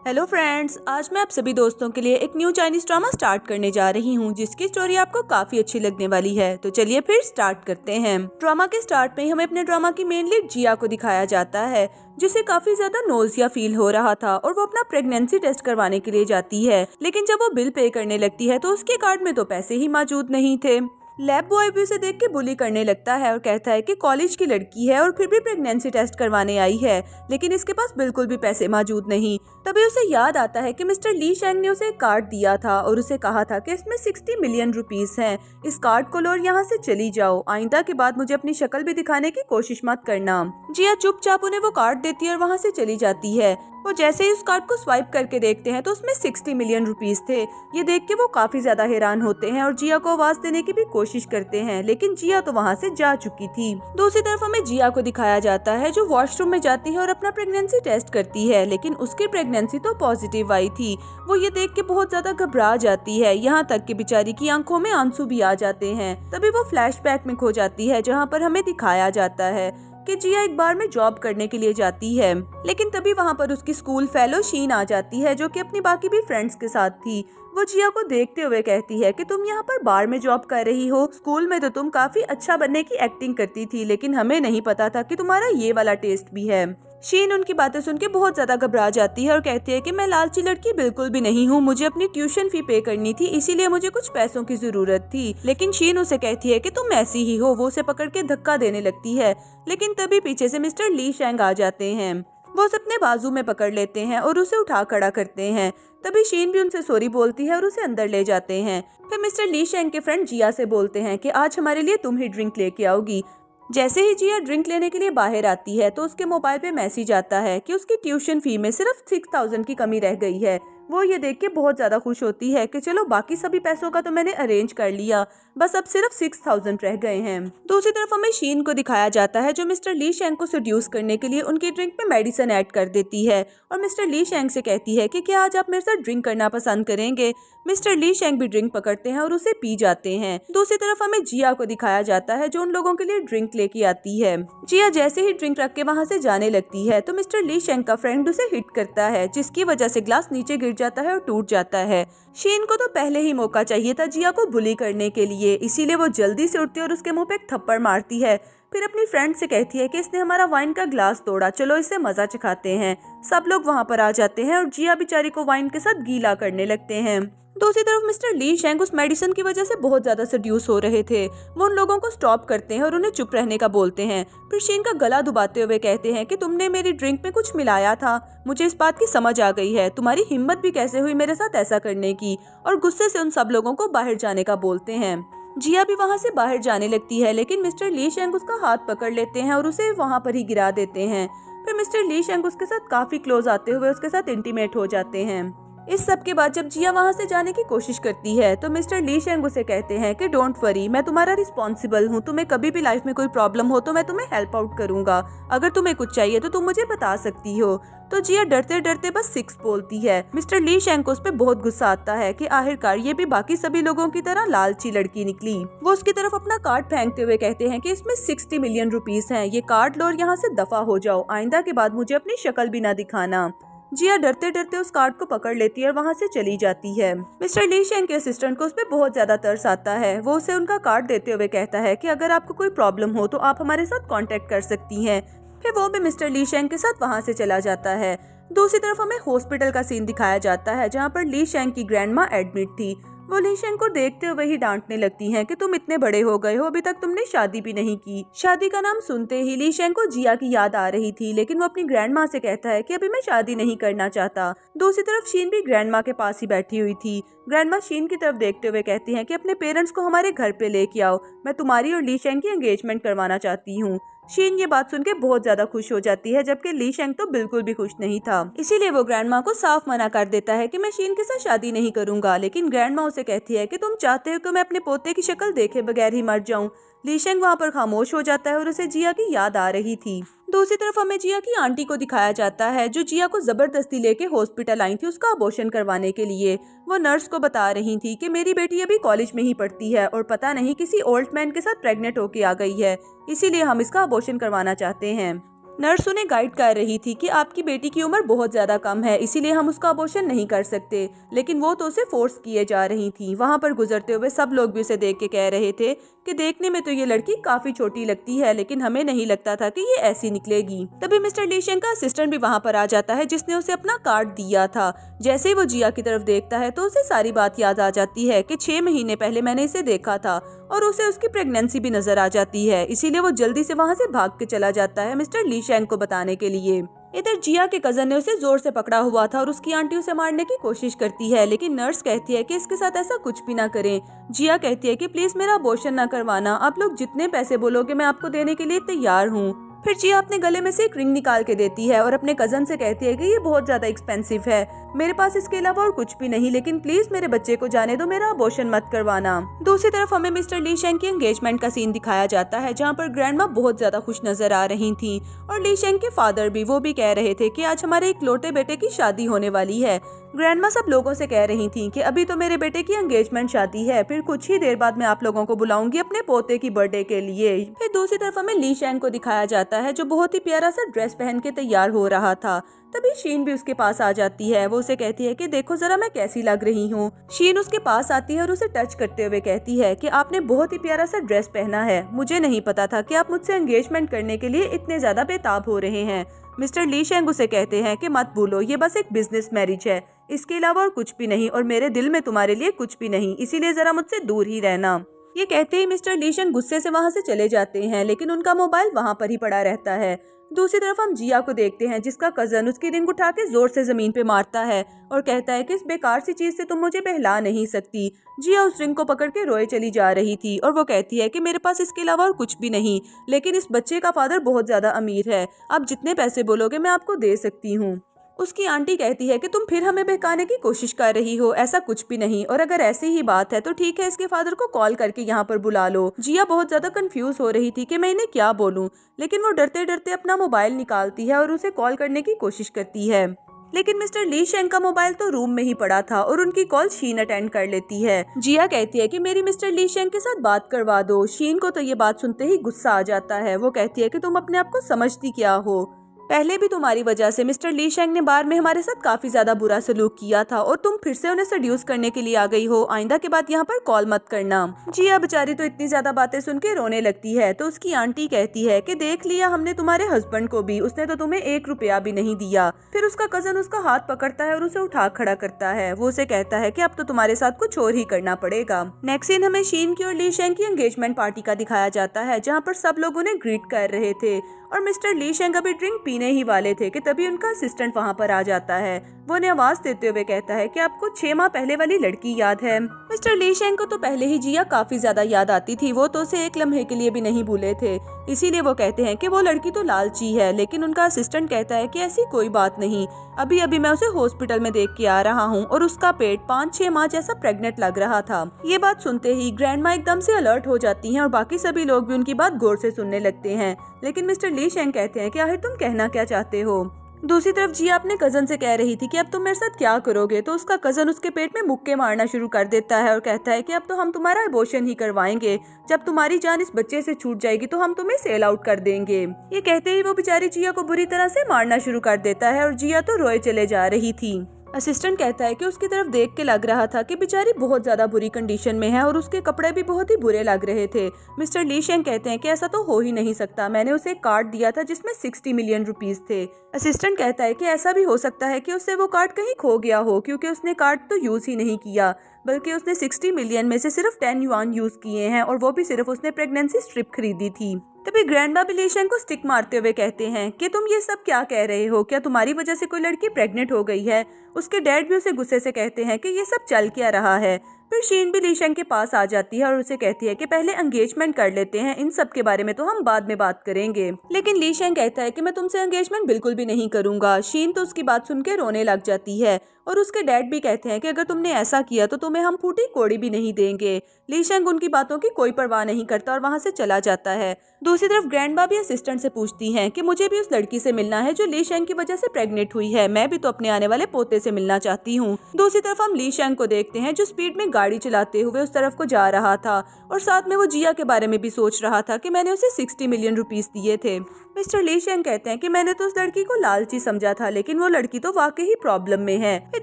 Hello friends, आज मैं आप सभी दोस्तों के लिए एक न्यू चाइनीज ड्रामा स्टार्ट करने जा रही हूँ जिसकी स्टोरी आपको काफी अच्छी लगने वाली है। तो चलिए फिर स्टार्ट करते हैं। ड्रामा के स्टार्ट में ही हमें अपने ड्रामा की मेन लीड जिया को दिखाया जाता है, जिसे काफी ज्यादा नोजिया फील हो रहा था और वो अपना प्रेगनेंसी टेस्ट करवाने के लिए जाती है। लेकिन जब वो बिल पे करने लगती है तो उसके कार्ड में तो पैसे ही मौजूद नहीं थे। लैब बॉय भी उसे देख के बुली करने लगता है और कहता है कि कॉलेज की लड़की है और फिर भी प्रेगनेंसी टेस्ट करवाने आई है, लेकिन इसके पास बिल्कुल भी पैसे मौजूद नहीं। तभी उसे याद आता है कि मिस्टर ली शेंग ने उसे एक कार्ड दिया था और उसे कहा था कि इसमें 60 मिलियन रुपीस हैं। इस कार्ड को लो और यहाँ से चली जाओ, आइंदा के बाद मुझे अपनी शक्ल भी दिखाने की कोशिश मत करना। जिया चुपचाप उन्हें वो कार्ड देती है और वहाँ से चली जाती है। वो जैसे ही उस कार्ड को स्वाइप करके देखते हैं तो उसमें 60 मिलियन रुपीस थे। ये देख के वो काफी ज्यादा हैरान होते हैं और जिया को आवाज देने की भी कोशिश करते हैं, लेकिन जिया तो वहाँ से जा चुकी थी। दूसरी तरफ हमें जिया को दिखाया जाता है जो वॉशरूम में जाती है और अपना प्रेगनेंसी टेस्ट करती है, लेकिन उसकी प्रेगनेंसी तो पॉजिटिव आई थी। वो ये देख के बहुत ज्यादा घबरा जाती है, यहाँ तक कि बेचारी की आंखों में आंसू भी आ जाते हैं। तभी वो फ्लैशबैक में खो जाती है जहाँ पर हमें दिखाया जाता है कि जिया एक बार में जॉब करने के लिए जाती है, लेकिन तभी वहाँ पर उसकी स्कूल फेलो शीन आ जाती है जो कि अपनी बाकी भी फ्रेंड्स के साथ थी। वो जिया को देखते हुए कहती है कि तुम यहाँ पर बार में जॉब कर रही हो, स्कूल में तो तुम काफी अच्छा बनने की एक्टिंग करती थी, लेकिन हमें नहीं पता था कि तुम्हारा ये वाला टेस्ट भी है। शीन उनकी बातें सुन के बहुत ज्यादा घबरा जाती है और कहती है कि मैं लालची लड़की बिल्कुल भी नहीं हूँ, मुझे अपनी ट्यूशन फी पे करनी थी, इसीलिए मुझे कुछ पैसों की जरूरत थी। लेकिन शीन उसे कहती है कि तुम ऐसी ही हो। वो उसे पकड़ के धक्का देने लगती है, लेकिन तभी पीछे से मिस्टर ली शेंग आ जाते हैं। वो उसे अपने बाजू में पकड़ लेते हैं और उसे उठा खड़ा करते हैं। तभी शीन भी उनसे सॉरी बोलती है और उसे अंदर ले जाते हैं। फिर मिस्टर ली शेंग के फ्रेंड जिया से बोलते हैं कि आज हमारे लिए तुम ही ड्रिंक लेके आओगी। जैसे ही जिया ड्रिंक लेने के लिए बाहर आती है तो उसके मोबाइल पे मैसेज आता है कि उसकी ट्यूशन फी में सिर्फ 6000 की कमी रह गई है। वो ये देख के बहुत ज्यादा खुश होती है कि चलो बाकी सभी पैसों का तो मैंने अरेंज कर लिया, बस अब सिर्फ 6000 रह गए हैं। दूसरी तरफ हमें शीन को दिखाया जाता है जो मिस्टर ली शेंग को सेड्यूस करने के लिए उनकी ड्रिंक में मेडिसिन ऐड कर देती है और मिस्टर ली शेंग से कहती है कि क्या आज आप मेरे साथ ड्रिंक करना पसंद करेंगे। मिस्टर ली शेंग भी ड्रिंक पकड़ते हैं और उसे पी जाते हैं। दूसरी तरफ हमें जिया को दिखाया जाता है जो उन लोगों के लिए ड्रिंक लेके आती है। जिया जैसे ही ड्रिंक रख के वहाँ से जाने लगती है तो मिस्टर ली शेंग का फ्रेंड उसे हिट करता है, जिसकी वजह से ग्लास नीचे गिर जाता है और टूट जाता है। शीन को तो पहले ही मौका चाहिए था जिया को बुली करने के लिए, इसीलिए वो जल्दी से उठती है और उसके मुंह पे एक थप्पड़ मारती है। फिर अपनी फ्रेंड से कहती है कि इसने हमारा वाइन का ग्लास तोड़ा, चलो इसे मजा चखाते हैं। सब लोग वहाँ पर आ जाते हैं और जिया बेचारी को वाइन के साथ गीला करने लगते हैं। दूसरी तरफ मिस्टर ली शेंग उस मेडिसिन की वजह से बहुत ज्यादा सेड्यूस हो रहे थे। वो उन लोगों को स्टॉप करते हैं और उन्हें चुप रहने का बोलते हैं। फिर शीन का गला दुबाते हुए कहते हैं कि तुमने मेरी ड्रिंक में कुछ मिलाया था, मुझे इस बात की समझ आ गई है, तुम्हारी हिम्मत भी कैसे हुई मेरे साथ ऐसा करने की, और गुस्से से उन सब लोगों को बाहर जाने का बोलते हैं। जिया भी वहाँ से बाहर जाने लगती है, लेकिन मिस्टर ली शेंग उसका हाथ पकड़ लेते हैं और उसे वहाँ पर ही गिरा देते हैं। फिर मिस्टर ली शेंग उसके साथ काफी क्लोज आते हुए उसके साथ इंटीमेट हो जाते हैं। इस सब के बाद जब जिया वहाँ से जाने की कोशिश करती है तो मिस्टर ली शेंग उसे कहते हैं कि डोंट वरी, मैं तुम्हारा रिस्पॉन्सिबल हूँ, तुम्हें कभी भी लाइफ में कोई प्रॉब्लम हो तो मैं तुम्हें हेल्प आउट करूंगा, अगर तुम्हें कुछ चाहिए तो तुम मुझे बता सकती हो। तो जिया डरते डरते बस 6 बोलती है। मिस्टर ली शेंग को उस पे बहुत गुस्सा आता है कि आखिरकार ये भी बाकी सभी लोगों की तरह लालची लड़की निकली। वो उसकी तरफ अपना कार्ड फेंकते हुए कहते हैं कि इसमें 60 मिलियन रुपीस हैं, ये कार्ड लो और यहाँ से दफा हो जाओ, आइंदा के बाद मुझे अपनी शक्ल भी ना दिखाना। जिया डरते डरते उस कार्ड को पकड़ लेती है और वहाँ से चली जाती है। मिस्टर ली शेंग के असिस्टेंट को उस पे बहुत ज्यादा तरस आता है। वो उसे उनका कार्ड देते हुए कहता है कि अगर आपको कोई प्रॉब्लम हो तो आप हमारे साथ कांटेक्ट कर सकती हैं। फिर वो भी मिस्टर ली शेंग के साथ वहाँ से चला जाता है। दूसरी तरफ हमें हॉस्पिटल का सीन दिखाया जाता है जहाँ पर ली शेंग की ग्रैंडमा एडमिट थी। वो ली शेंग को देखते हुए ही डांटने लगती हैं कि तुम इतने बड़े हो गए हो, अभी तक तुमने शादी भी नहीं की। शादी का नाम सुनते ही ली शेंग को जिया की याद आ रही थी, लेकिन वो अपनी ग्रैंडमा से कहता है कि अभी मैं शादी नहीं करना चाहता। दूसरी तरफ शीन भी ग्रैंडमा के पास ही बैठी हुई थी। ग्रैंडमा शीन की तरफ देखते हुए कहती हैं कि अपने पेरेंट्स को हमारे घर पे लेके आओ, मैं तुम्हारी और ली शेंग की एंगेजमेंट करवाना चाहती हूँ। शीन ये बात सुन के बहुत ज्यादा खुश हो जाती है, जबकि ली शेंग तो बिल्कुल भी खुश नहीं था। इसीलिए वो ग्रैंडमा को साफ मना कर देता है कि मैं शीन के साथ शादी नहीं करूंगा, लेकिन ग्रैंडमा उसे कहती है कि तुम चाहते हो कि मैं अपने पोते की शक्ल देखे बगैर ही मर जाऊं। ली शेंग वहाँ पर खामोश हो जाता है और उसे जिया की याद आ रही थी। दूसरी तरफ हमें जिया की आंटी को दिखाया जाता है जो जिया को जबरदस्ती लेके हॉस्पिटल आई थी उसका अबॉर्शन करवाने के लिए। वो नर्स को बता रही थी कि मेरी बेटी अभी कॉलेज में ही पढ़ती है और पता नहीं किसी ओल्ड मैन के साथ प्रेग्नेंट होके आ गई है, इसीलिए हम इसका अबॉर्शन करवाना चाहते हैं। नर्स उन्हें गाइड कर रही थी कि आपकी बेटी की उम्र बहुत ज्यादा कम है, इसीलिए हम उसका अबॉर्शन नहीं कर सकते, लेकिन वो तो उसे फोर्स किए जा रही थी। वहाँ पर गुजरते हुए सब लोग भी उसे देख के कह रहे थे कि देखने में तो ये लड़की काफी छोटी लगती है, लेकिन हमें नहीं लगता था कि ये ऐसी निकलेगी। तभी मिस्टर ली शेंग का असिस्टेंट भी वहाँ पर आ जाता है, जिसने उसे अपना कार्ड दिया था। जैसे ही वो जिया की तरफ देखता है तो उसे सारी बात याद आ जाती है कि 6 महीने पहले मैंने इसे देखा था, और उसे उसकी प्रेगनेंसी भी नजर आ जाती है। इसीलिए वो जल्दी से वहाँ से भाग के चला जाता है मिस्टर ली शेंग को बताने के लिए। इधर जिया के कजन ने उसे जोर से पकड़ा हुआ था और उसकी आंटी उसे मारने की कोशिश करती है, लेकिन नर्स कहती है कि इसके साथ ऐसा कुछ भी ना करें। जिया कहती है कि प्लीज मेरा अबॉर्शन ना करवाना, आप लोग जितने पैसे बोलोगे मैं आपको देने के लिए तैयार हूँ। फिर जिया अपने गले में से एक रिंग निकाल के देती है और अपने कजन से कहती है कि ये बहुत ज्यादा एक्सपेंसिव है, मेरे पास इसके अलावा और कुछ भी नहीं, लेकिन प्लीज मेरे बच्चे को जाने दो, मेरा अबॉर्शन मत करवाना। दूसरी तरफ हमें मिस्टर ली शेंग की एंगेजमेंट का सीन दिखाया जाता है, जहाँ पर ग्रैंडमा बहुत ज्यादा खुश नजर आ रही थी और ली शेंग के फादर भी, वो भी कह रहे थे कि आज हमारे इकलौते बेटे की शादी होने वाली है। ग्रैंडमा सब लोगों से कह रही थी कि अभी तो मेरे बेटे की एंगेजमेंट शादी है, फिर कुछ ही देर बाद मैं आप लोगों को बुलाऊंगी अपने पोते की बर्थडे के लिए। फिर दूसरी तरफ हमें ली शेंग को दिखाया जाता है, जो बहुत ही प्यारा सा ड्रेस पहन के तैयार हो रहा था। तभी शीन भी उसके पास आ जाती है। वो उसे कहती है कि देखो जरा मैं कैसी लग रही हूँ। शीन उसके पास आती है और उसे टच करते हुए कहती है कि आपने बहुत ही प्यारा सा ड्रेस पहना है, मुझे नहीं पता था कि आप मुझसे एंगेजमेंट करने के लिए इतने ज्यादा बेताब हो रहे हैं। मिस्टर ली शेंग उसे कहते हैं कि मत भूलो, ये बस एक बिजनेस मैरिज है, इसके अलावा और कुछ भी नहीं, और मेरे दिल में तुम्हारे लिए कुछ भी नहीं, इसीलिए जरा मुझसे दूर ही रहना। ये कहते ही मिस्टर ली शेंग गुस्से से वहाँ से चले जाते हैं, लेकिन उनका मोबाइल वहाँ पर ही पड़ा रहता है। दूसरी तरफ हम जिया को देखते हैं, जिसका कजन उसकी रिंग उठा के जोर से जमीन पे मारता है और कहता है कि इस बेकार सी चीज से तुम मुझे बहला नहीं सकती। जिया उस रिंग को पकड़ के रोए चली जा रही थी और वो कहती है कि मेरे पास इसके अलावा और कुछ भी नहीं, लेकिन इस बच्चे का फादर बहुत ज्यादा अमीर है, आप जितने पैसे बोलोगे मैं आपको दे सकती हूँ। उसकी आंटी कहती है कि तुम फिर हमें बहकाने की कोशिश कर रही हो, ऐसा कुछ भी नहीं, और अगर ऐसी ही बात है तो ठीक है, इसके फादर को कॉल करके यहाँ पर बुला लो। जिया बहुत ज्यादा कंफ्यूज हो रही थी कि मैं इन्हें क्या बोलूं, लेकिन वो डरते डरते अपना मोबाइल निकालती है और उसे कॉल करने की कोशिश करती है, लेकिन मिस्टर ली शेंग का मोबाइल तो रूम में ही पड़ा था और उनकी कॉल शीन अटेंड कर लेती है। जिया कहती है कि मेरी मिस्टर ली शेंग के साथ बात करवा दो। शीन को तो ये बात सुनते ही गुस्सा आ जाता है। वो कहती है कि तुम अपने आप को समझती क्या हो, पहले भी तुम्हारी वजह से मिस्टर ली शेंग ने बार में हमारे साथ काफी ज्यादा बुरा सलूक किया था और तुम फिर से उन्हें सड्यूस करने के लिए आ गई हो, आइंदा के बाद यहाँ पर कॉल मत करना। जिया बेचारी तो इतनी ज्यादा बातें सुन के रोने लगती है, तो उसकी आंटी कहती है कि देख लिया हमने तुम्हारे हस्बैंड को भी, उसने तो तुम्हें 1 रुपया भी नहीं दिया। फिर उसका कजन उसका हाथ पकड़ता है और उसे उठा खड़ा करता है। वो उसे कहता है कि अब तो तुम्हारे साथ कुछ और ही करना पड़ेगा। नेक्स्ट सीन हमें शीन की और ली शेंग की एंगेजमेंट पार्टी का दिखाया जाता है, जहाँ पर सब लोग उन्हें ग्रीट कर रहे थे और मिस्टर ली शेंग अभी ड्रिंक पीने ही वाले थे कि तभी उनका असिस्टेंट वहाँ पर आ जाता है। वो उन्हें आवाज देते हुए कहता है कि आपको 6 माह पहले वाली लड़की याद है। मिस्टर ली शेंग को तो पहले ही जिया काफी ज्यादा याद आती थी, वो तो उसे एक लम्हे के लिए भी नहीं भूले थे, इसीलिए वो कहते हैं कि वो लड़की तो लालची है, लेकिन उनका असिस्टेंट कहता है कि ऐसी कोई बात नहीं, अभी अभी मैं उसे हॉस्पिटल में देख के आ रहा हूँ और उसका पेट 5-6 माह जैसा प्रेग्नेंट लग रहा था। ये बात सुनते ही ग्रैंडमा एकदम से अलर्ट हो जाती हैं और बाकी सभी लोग भी उनकी बात गौर से सुनने लगते हैं, लेकिन मिस्टर ली शेंग कहते हैं कि आखिर तुम कहना क्या चाहते हो। दूसरी तरफ जिया अपने कजन से कह रही थी कि अब तुम मेरे साथ क्या करोगे, तो उसका कजन उसके पेट में मुक्के मारना शुरू कर देता है और कहता है कि अब तो हम तुम्हारा अबॉर्शन ही करवाएंगे, जब तुम्हारी जान इस बच्चे से छूट जाएगी तो हम तुम्हें सेल आउट कर देंगे। ये कहते ही वो बेचारी जिया को बुरी तरह से मारना शुरू कर देता है और जिया तो रोए चले जा रही थी। असिस्टेंट कहता है कि उसकी तरफ देख के लग रहा था कि बेचारी बहुत ज्यादा बुरी कंडीशन में है और उसके कपड़े भी बहुत ही बुरे लग रहे थे। मिस्टर ली शेंग कहते हैं कि ऐसा तो हो ही नहीं सकता, मैंने उसे एक कार्ड दिया था जिसमें 60 मिलियन रुपीस थे। असिस्टेंट कहता है कि ऐसा भी हो सकता है कि उससे वो कार्ड कहीं खो गया हो, क्योंकि उसने कार्ड तो यूज ही नहीं किया, बल्कि उसने 60 मिलियन में से सिर्फ 10 युआन यूज किए हैं और वो भी सिर्फ उसने प्रेगनेंसी स्ट्रिप खरीदी थी। तभी ग्रैंडमा भी ली शेंग को स्टिक मारते हुए कहते हैं कि तुम ये सब क्या कह रहे हो, क्या तुम्हारी वजह से कोई लड़की प्रेग्नेंट हो गई है। उसके डैड भी उसे गुस्से से कहते हैं कि ये सब चल क्या रहा है। फिर शीन भी ली शेंग के पास आ जाती है और उसे कहती है कि पहले एंगेजमेंट कर लेते हैं, इन सब के बारे में तो हम बाद में बात करेंगे। लेकिन ली शेंग कहता है कि मैं तुमसे एंगेजमेंट बिल्कुल भी नहीं करूंगा। शीन तो उसकी बात सुन के रोने लग जाती है और उसके डैड भी कहते हैं कि अगर तुमने ऐसा किया तो तुम्हें हम फूटी कोड़ी भी नहीं देंगे। ली शेंग उनकी बातों की कोई परवाह नहीं करता और वहाँ से चला जाता है। दूसरी तरफ ग्रैंडमा भी असिस्टेंट से पूछती हैं कि मुझे भी उस लड़की से मिलना है जो ली शेंग की वजह से प्रेग्नेंट हुई है, मैं भी तो अपने आने वाले पोते से मिलना चाहती हूँ। दूसरी तरफ हम ली शेंग को देखते हैं जो स्पीड में गाड़ी चलाते हुए उस तरफ को जा रहा था और साथ में वो जिया के बारे में भी सोच रहा था कि मैंने उसे 60 मिलियन रुपीस दिए थे। मिस्टर ली शेंग कहते हैं कि मैंने तो उस लड़की को लालची समझा था, लेकिन वो लड़की तो वाकई ही प्रॉब्लम में है। फिर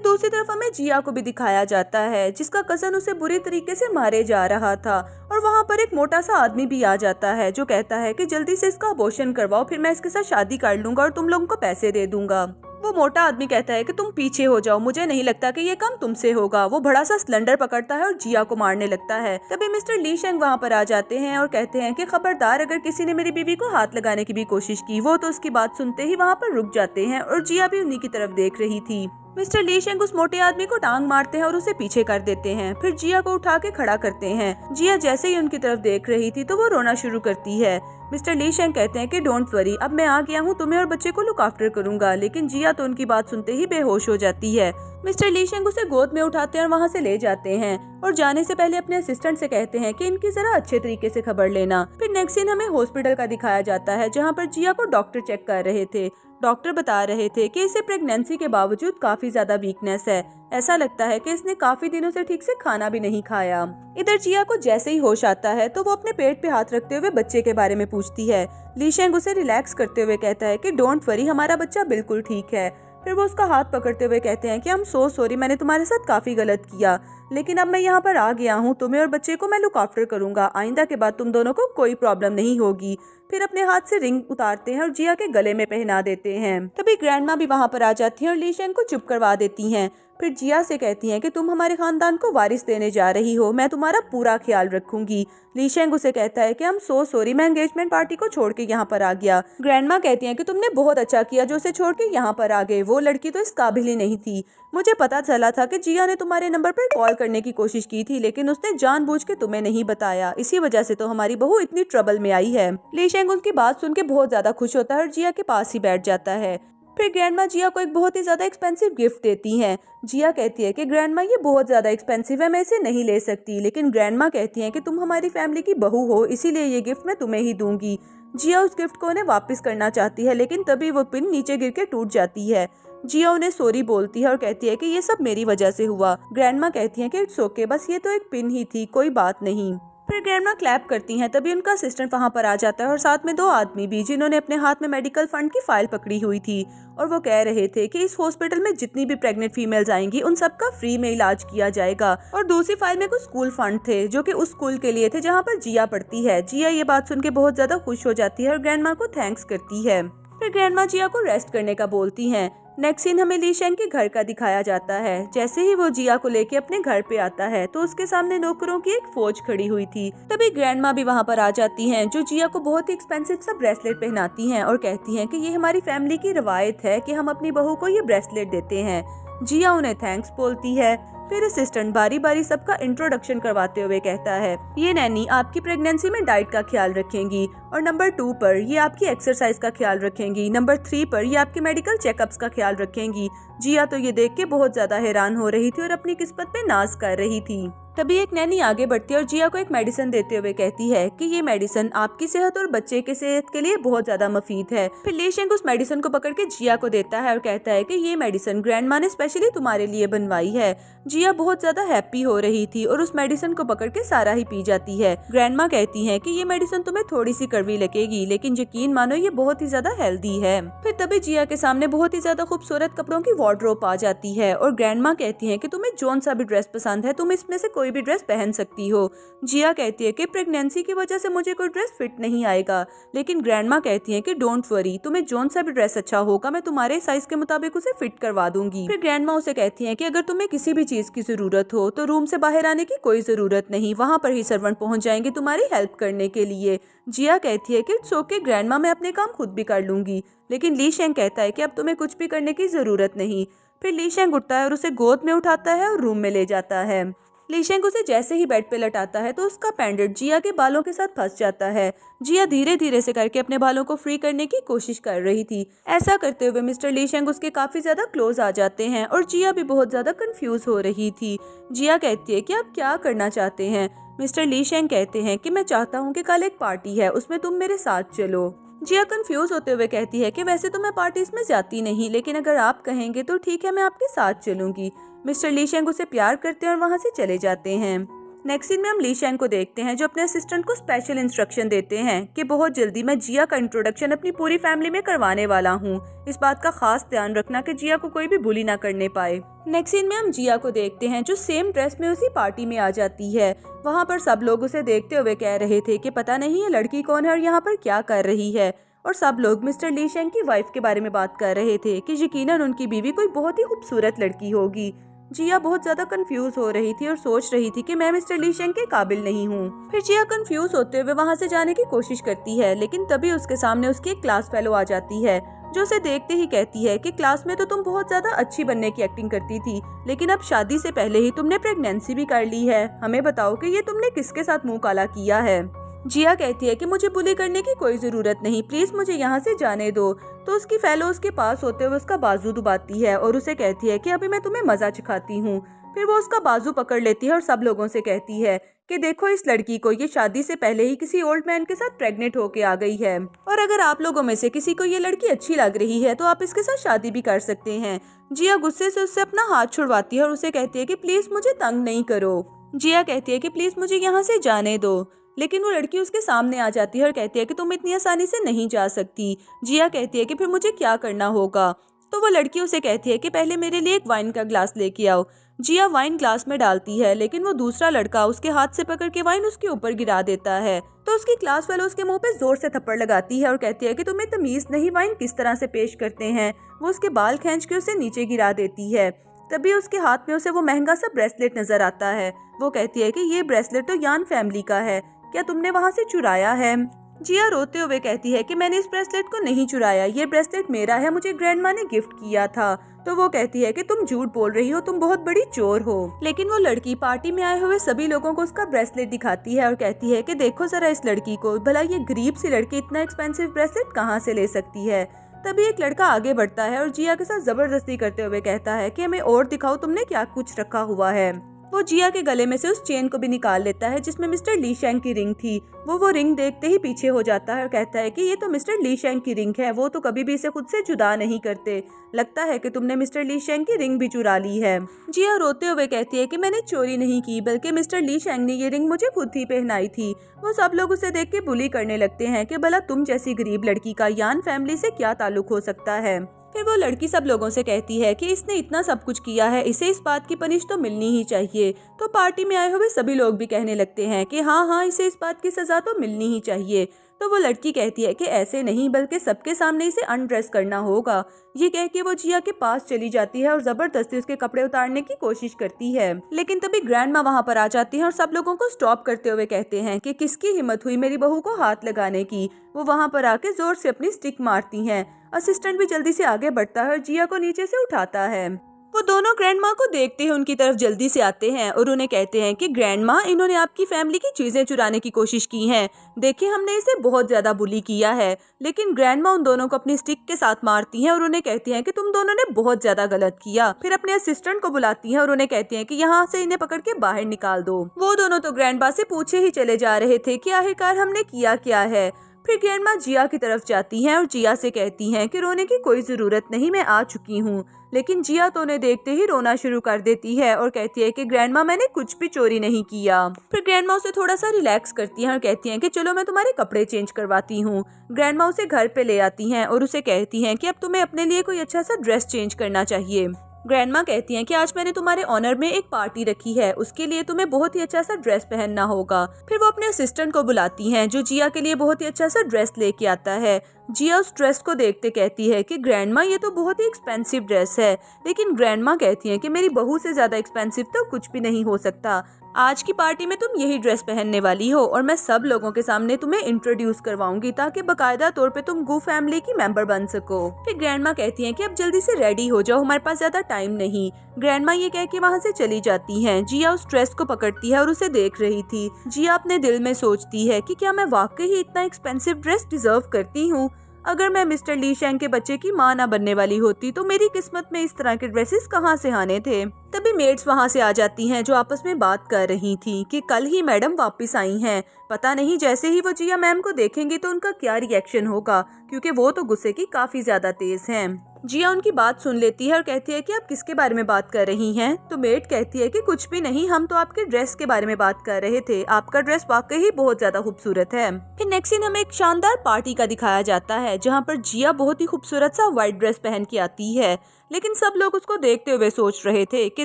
दूसरी तरफ हमें जिया को भी दिखाया जाता है जिसका कजन उसे बुरी तरीके से मारे जा रहा था और वहाँ पर एक मोटा सा आदमी भी आ जाता है जो कहता है कि जल्दी से इसका अबॉर्शन करवाओ, फिर मैं इसके साथ शादी कर लूंगा और तुम लोगों को पैसे दे दूंगा। वो मोटा आदमी कहता है कि तुम पीछे हो जाओ, मुझे नहीं लगता कि ये काम तुमसे होगा। वो बड़ा सा सिलेंडर पकड़ता है और जिया को मारने लगता है। तभी मिस्टर ली शेंग वहाँ पर आ जाते हैं और कहते हैं कि खबरदार, अगर किसी ने मेरी बीवी को हाथ लगाने की भी कोशिश की। वो तो उसकी बात सुनते ही वहाँ पर रुक जाते हैं और जिया भी उन्हीं की तरफ देख रही थी। मिस्टर ली शेंग उस मोटे आदमी को टांग मारते हैं और उसे पीछे कर देते हैं। फिर जिया को उठा के खड़ा करते हैं। जिया जैसे ही उनकी तरफ देख रही थी तो वो रोना शुरू करती है। मिस्टर ली शेंग कहते हैं कि डोंट वरी, अब मैं आ गया हूँ, तुम्हें और बच्चे को लुक आफ्टर करूंगा। लेकिन जिया तो उनकी बात सुनते ही बेहोश हो जाती है। मिस्टर ली शेंग उसे गोद में उठाते हैं और वहाँ से ले जाते हैं और जाने से पहले अपने असिस्टेंट से कहते हैं कि इनकी जरा अच्छे तरीके से खबर लेना। फिर नेक्स्ट सीन हमें हॉस्पिटल का दिखाया जाता है जहाँ पर जिया को डॉक्टर चेक कर रहे थे। डॉक्टर बता रहे थे कि इसे प्रेगनेंसी के बावजूद काफी ज्यादा वीकनेस है। ऐसा लगता है कि इसने काफी दिनों से ठीक से खाना भी नहीं खाया। इधर जिया को जैसे ही होश आता है तो वो अपने पेट पे हाथ रखते हुए बच्चे के बारे में पूछती है। ली शेंग उसे रिलैक्स करते हुए कहता है कि डोंट वरी, हमारा बच्चा बिल्कुल ठीक है। फिर वो उसका हाथ पकड़ते हुए कहते हैं कि आई एम सो सॉरी, मैंने तुम्हारे साथ काफी गलत किया, लेकिन अब मैं यहाँ पर आ गया हूँ, तुम्हें और बच्चे को मैं लुक आफ्टर करूंगा। आइंदा के बाद तुम दोनों को कोई प्रॉब्लम नहीं होगी। फिर अपने हाथ से रिंग उतारते हैं और जिया के गले में पहना देते हैं। तभी ग्रैंडमा भी वहाँ पर आ जाती है और ली शेंग को चुप करवा देती हैं। फिर जिया से कहती हैं कि तुम हमारे खानदान को वारिस देने जा रही हो, मैं तुम्हारा पूरा ख्याल रखूंगी। ली शेंग उसे कहता है कि आई एम सो सॉरी, मैं एंगेजमेंट पार्टी को छोड़ के यहाँ पर आ गया। ग्रैंडमा कहती हैं कि तुमने बहुत अच्छा किया जो उसे छोड़ के यहाँ पर आ गए, वो लड़की तो इस काबिल ही नहीं थी। मुझे पता चला था कि जिया ने तुम्हारे नंबर पर कॉल करने की कोशिश की थी, लेकिन उसने जानबूझ के तुम्हें नहीं बताया, इसी वजह से तो हमारी बहू इतनी ट्रबल में आई है। ली शेंग उनकी बात सुन के बहुत ज्यादा खुश होता है और जिया के पास ही बैठ जाता है। फिर ग्रैंडमा जिया को एक बहुत ही ज्यादा एक्सपेंसिव गिफ्ट देती हैं। जिया कहती है कि ग्रैंडमा ये बहुत ज्यादा एक्सपेंसिव है, मैं इसे नहीं ले सकती, लेकिन ग्रैंडमा कहती हैं कि तुम हमारी फैमिली की बहू हो, इसीलिए ये गिफ्ट मैं तुम्हें ही दूंगी। जिया उस गिफ्ट को उन्हें वापस करना चाहती है, लेकिन तभी वो पिन नीचे गिर के टूट जाती है। जिया उन्हें सॉरी बोलती है और कहती है कि ये सब मेरी वजह से हुआ। ग्रैंडमा कहती है कि इट्स ओके, बस ये तो एक पिन ही थी, कोई बात नहीं। फिर ग्रैंडमा क्लैप करती हैं। तभी उनका असिस्टेंट वहाँ पर आ जाता है और साथ में दो आदमी भी, जिन्होंने अपने हाथ में मेडिकल फंड की फाइल पकड़ी हुई थी और वो कह रहे थे कि इस हॉस्पिटल में जितनी भी प्रेग्नेंट फीमेल्स आएंगी उन सबका फ्री में इलाज किया जाएगा। और दूसरी फाइल में कुछ स्कूल फंड थे जो कि उस स्कूल के लिए थे जहाँ पर जिया पढ़ती है। जिया ये बात सुन के बहुत ज्यादा खुश हो जाती है और ग्रैंडमा को थैंक्स करती है। फिर ग्रैंडमा जिया को रेस्ट करने का बोलती हैं। नेक्स्ट सीन हमें ली शेंग के घर का दिखाया जाता है। जैसे ही वो जिया को लेके अपने घर पे आता है तो उसके सामने नौकरों की एक फौज खड़ी हुई थी। तभी ग्रैंडमा भी वहाँ पर आ जाती हैं, जो जिया को बहुत ही एक्सपेंसिव सा ब्रेसलेट पहनाती हैं और कहती हैं कि ये हमारी फैमिली की रवायत है कि हम अपनी बहू को ये ब्रेसलेट देते हैं। जिया उन्हें थैंक्स बोलती है। फिर असिस्टेंट बारी बारी सबका इंट्रोडक्शन करवाते हुए कहता है, ये नैनी आपकी प्रेगनेंसी में डाइट का ख्याल रखेंगी, और नंबर 2 पर ये आपकी एक्सरसाइज का ख्याल रखेंगी, नंबर 3 पर ये आपके मेडिकल चेकअप्स का ख्याल रखेंगी। जिया तो ये देख के बहुत ज्यादा हैरान हो रही थी और अपनी किस्मत पे नाज कर रही थी। तभी एक नैनी आगे बढ़ती है और जिया को एक मेडिसिन देते हुए कहती है कि ये मेडिसिन आपकी सेहत और बच्चे की सेहत के लिए बहुत ज्यादा मुफीद है। फिर ली शेंग उस मेडिसिन को पकड़ के जिया को देता है और कहता है कि ये मेडिसिन ग्रैंडमा ने स्पेशली तुम्हारे लिए बनवाई है। जिया बहुत ज्यादा हैप्पी हो रही थी और उस मेडिसिन को पकड़ के सारा ही पी जाती है। ग्रैंडमा कहती है कि ये मेडिसिन तुम्हें थोड़ी सी कड़वी लगेगी, लेकिन यकीन मानो ये बहुत ही ज्यादा हेल्दी है। फिर तभी जिया के सामने बहुत ही ज्यादा खूबसूरत कपड़ों की वार्डरोब आ जाती है और ग्रैंडमा कहती है कि तुम्हें जोन सा भी ड्रेस पसंद है, तुम इसमें से कोई भी ड्रेस पहन सकती हो। जिया कहती है कि प्रेगनेंसी की वजह से मुझे कोई ड्रेस फिट नहीं आएगा, लेकिन ग्रैंडमा कहती है कि डोंट वरी, तुम्हें जोन सा भी ड्रेस अच्छा होगा, मैं तुम्हारे साइज के मुताबिक उसे फिट करवा दूंगी। फिर ग्रैंडमा उसे कहती है कि अगर तुम्हें किसी भी चीज की जरूरत हो तो रूम से बाहर आने की कोई जरूरत नहीं, वहाँ पर ही सर्वेंट पहुँच जाएंगे तुम्हारी हेल्प करने के लिए। जिया कहती है कि इट्स ओके ग्रैंडमा, मैं अपने काम खुद भी कर लूंगी, लेकिन ली शेंग कहता है कि अब तुम्हें कुछ भी करने की जरूरत नहीं। फिर ली शेंग उठता है और उसे गोद में उठाता है और रूम में ले जाता है। ली शेंग उसे जैसे ही बेड पे लटाता है तो उसका पेंडेंट जिया के बालों के साथ फंस जाता है। जिया धीरे धीरे से करके अपने बालों को फ्री करने की कोशिश कर रही थी। ऐसा करते हुए मिस्टर ली शेंग उसके काफी ज्यादा क्लोज आ जाते हैं और जिया भी बहुत ज्यादा कंफ्यूज हो रही थी। जिया कहती है कि आप क्या करना चाहते हैं। मिस्टर ली शेंग कहते हैं कि मैं चाहता हूँ कि कल एक पार्टी है, उसमें तुम मेरे साथ चलो। जिया कंफ्यूज होते हुए कहती है कि वैसे तो मैं पार्टीज में जाती नहीं, लेकिन अगर आप कहेंगे तो ठीक है, मैं आपके साथ चलूंगी। मिस्टर ली शेंग उसे प्यार करते हैं और वहाँ से चले जाते हैं। नेक्स्ट सीन में हम ली शेंग को देखते हैं जो अपने असिस्टेंट को स्पेशल इंस्ट्रक्शन देते हैं कि बहुत जल्दी मैं जिया का इंट्रोडक्शन अपनी पूरी फैमिली में करवाने वाला हूँ। इस बात का खास ध्यान रखना कि जिया को कोई भी बुली ना करने पाए। नेक्स्ट सीन में हम जिया को देखते हैं जो सेम ड्रेस में उसी पार्टी में आ जाती है। वहाँ पर सब लोग उसे देखते हुए कह रहे थे कि पता नहीं ये लड़की कौन है और यहाँ पर क्या कर रही है। और सब लोग मिस्टर ली शेंग की वाइफ के बारे में बात कर रहे थे कि यकीनन उनकी बीवी कोई बहुत ही खूबसूरत लड़की होगी। जिया बहुत ज्यादा कंफ्यूज हो रही थी और सोच रही थी कि मैं मिस्टर ली शेंग के काबिल नहीं हूँ। फिर जिया कंफ्यूज होते हुए वहाँ से जाने की कोशिश करती है, लेकिन तभी उसके सामने उसकी एक क्लास फेलो आ जाती है जो उसे देखते ही कहती है कि क्लास में तो तुम बहुत ज्यादा अच्छी बनने की एक्टिंग करती थी, लेकिन अब शादी से पहले ही तुमने प्रेगनेंसी भी कर ली है। हमें बताओ कि ये तुमने किसके साथ मुंह काला किया है। जिया कहती है कि मुझे बुली करने की कोई जरूरत नहीं, प्लीज मुझे यहाँ से जाने दो। तो उसकी फेलो उसके पास होते हुए उसका बाजू दबाती है और उसे कहती है कि अभी मैं तुम्हें मजा चखाती हूँ। फिर वो उसका बाजू पकड़ लेती है और सब लोगों से कहती है कि देखो इस लड़की को, ये शादी से पहले ही किसी ओल्ड मैन के साथ प्रेग्नेंट होके आ गई है, और अगर आप लोगों में से किसी को ये लड़की अच्छी लग रही है तो आप इसके साथ शादी भी कर सकते हैं। जिया गुस्से से उससे अपना हाथ छुड़वाती है और उसे कहती है कि प्लीज मुझे तंग नहीं करो। जिया कहती है कि प्लीज मुझे यहाँ से जाने दो, लेकिन वो लड़की उसके सामने आ जाती है और कहती है कि तुम इतनी आसानी से नहीं जा सकती। जिया कहती है कि फिर मुझे क्या करना होगा। तो वो लड़की उसे कहती है कि पहले मेरे लिए एक वाइन का ग्लास लेके आओ। जिया वाइन ग्लास में डालती है, लेकिन वो दूसरा लड़का उसके हाथ से पकड़ के वाइन उसके ऊपर गिरा देता है। तो उसकी क्लास फेलो उसके मुंह पे जोर से थप्पड़ लगाती है और कहती है कि तुम्हें तमीज नहीं, वाइन किस तरह से पेश करते हैं। वो उसके बाल खींच के उसे नीचे गिरा देती है। तभी उसके हाथ में उसे वो महंगा सा ब्रेसलेट नजर आता है। वो कहती है कि ये ब्रेसलेट तो यान फैमिली का है, क्या तुमने वहाँ से चुराया है। जिया रोते हुए कहती है कि मैंने इस ब्रेसलेट को नहीं चुराया, ये ब्रेसलेट मेरा है, मुझे ग्रैंडमा ने गिफ्ट किया था। तो वो कहती है कि तुम झूठ बोल रही हो, तुम बहुत बड़ी चोर हो। लेकिन वो लड़की पार्टी में आए हुए सभी लोगों को उसका ब्रेसलेट दिखाती है और कहती है कि देखो जरा इस लड़की को, भला ये गरीब सी लड़की इतना एक्सपेंसिव ब्रेसलेट कहाँ से ले सकती है। तभी एक लड़का आगे बढ़ता है और जिया के साथ जबरदस्ती करते हुए कहता है कि हमें और दिखाओ, तुमने क्या कुछ रखा हुआ है। वो जिया के गले में से उस चेन को भी निकाल लेता है जिसमें मिस्टर ली शेंग की रिंग थी। वो रिंग देखते ही पीछे हो जाता है और कहता है कि ये तो मिस्टर ली शेंग की रिंग है, वो तो कभी भी इसे खुद से जुदा नहीं करते। लगता है कि तुमने मिस्टर ली शेंग की रिंग भी चुरा ली है। जिया रोते हुए कहती है कि मैंने चोरी नहीं की, बल्कि मिस्टर ली शेंग ने ये रिंग मुझे खुद ही पहनाई थी। वो सब लोग उसे देख के बुली करने लगते हैं कि भला तुम जैसी गरीब लड़की का यान फैमिली से क्या ताल्लुक हो सकता है। फिर वो लड़की सब लोगों से कहती है कि इसने इतना सब कुछ किया है, इसे इस बात की पनिश तो मिलनी ही चाहिए। तो पार्टी में आए हुए सभी लोग भी कहने लगते हैं कि हाँ, इसे इस बात की सजा तो मिलनी ही चाहिए। तो वो लड़की कहती है कि ऐसे नहीं, बल्कि सबके सामने इसे अनड्रेस करना होगा। ये कह के वो जिया के पास चली जाती है और जबरदस्ती उसके कपड़े उतारने की कोशिश करती है। लेकिन तभी ग्रैंडमा वहाँ पर आ जाती है और सब लोगों को स्टॉप करते हुए कहते हैं कि किसकी हिम्मत हुई मेरी बहू को हाथ लगाने की। वो वहाँ पर आके जोर से अपनी स्टिक मारती हैं। असिस्टेंट भी जल्दी से आगे बढ़ता है और जिया को नीचे से उठाता है। वो दोनों ग्रैंडमा को देखते ही उनकी तरफ जल्दी से आते हैं और उन्हें कहते हैं कि ग्रैंडमा, इन्होंने आपकी फैमिली की चीजें चुराने की कोशिश की है। देखिए, हमने इसे बहुत ज्यादा बुली किया है। लेकिन ग्रैंडमा उन दोनों को अपनी स्टिक के साथ मारती हैं और उन्हें कहती हैं कि तुम दोनों ने बहुत ज्यादा गलत किया। फिर अपने असिस्टेंट को बुलाती हैं और उन्हें कहती हैं कि यहाँ से इन्हें पकड़ के बाहर निकाल दो। वो दोनों तो ग्रैंडमा से पूछे ही चले जा रहे थे कि आखिरकार हमने किया क्या है। फिर ग्रैंडमा जिया की तरफ जाती हैं और जिया से कहती हैं कि रोने की कोई जरूरत नहीं, मैं आ चुकी हूँ। लेकिन जिया तो उन्हें देखते ही रोना शुरू कर देती है और कहती है कि ग्रैंडमा, मैंने कुछ भी चोरी नहीं किया। फिर ग्रैंडमा उसे थोड़ा सा रिलैक्स करती हैं और कहती हैं कि चलो मैं तुम्हारे कपड़े चेंज करवाती हूँ। ग्रैंडमा उसे घर पे ले आती हैं और उसे कहती हैं कि अब तुम्हें अपने लिए कोई अच्छा सा ड्रेस चेंज करना चाहिए। ग्रैंडमा कहती हैं कि आज मैंने तुम्हारे ऑनर में एक पार्टी रखी है, उसके लिए तुम्हें बहुत ही अच्छा सा ड्रेस पहनना होगा। फिर वो अपने असिस्टेंट को बुलाती हैं जो जिया के लिए बहुत ही अच्छा सा ड्रेस लेके आता है। जिया उस ड्रेस को देखते कहती है कि ग्रैंडमा, ये तो बहुत ही एक्सपेंसिव ड्रेस है। लेकिन ग्रैंडमा कहती हैं कि मेरी बहू से ज्यादा एक्सपेंसिव तो कुछ भी नहीं हो सकता। आज की पार्टी में तुम यही ड्रेस पहनने वाली हो और मैं सब लोगों के सामने तुम्हें इंट्रोड्यूस करवाऊंगी ताकि बकायदा तौर पे तुम गू फैमिली की मेंबर बन सको। फिर ग्रैंडमा कहती हैं कि अब जल्दी से रेडी हो जाओ, हमारे पास ज्यादा टाइम नहीं। ग्रैंडमा ये कह के वहाँ से चली जाती हैं। जिया उस ड्रेस को पकड़ती है और उसे देख रही थी। जिया अपने दिल में सोचती है कि क्या मैं वाकई ही इतना एक्सपेंसिव ड्रेस डिजर्व करती हूँ। अगर मैं मिस्टर ली शेंग के बच्चे की माँ ना बनने वाली होती तो मेरी किस्मत में इस तरह के ड्रेसेस कहाँ से आने थे। तभी मेड्स वहाँ से आ जाती हैं जो आपस में बात कर रही थी कि कल ही मैडम वापस आई हैं। पता नहीं जैसे ही वो जिया मैम को देखेंगे तो उनका क्या रिएक्शन होगा, क्योंकि वो तो गुस्से की काफी ज्यादा तेज हैं। जिया उनकी बात सुन लेती है और कहती है कि आप किसके बारे में बात कर रही हैं? तो मेड कहती है कि कुछ भी नहीं, हम तो आपके ड्रेस के बारे में बात कर रहे थे। आपका ड्रेस वाकई ही बहुत ज्यादा खूबसूरत है। फिर नेक्स्ट सीन हमें एक शानदार पार्टी का दिखाया जाता है जहाँ पर जिया बहुत ही खूबसूरत सा व्हाइट ड्रेस पहन के आती है, लेकिन सब लोग उसको देखते हुए सोच रहे थे कि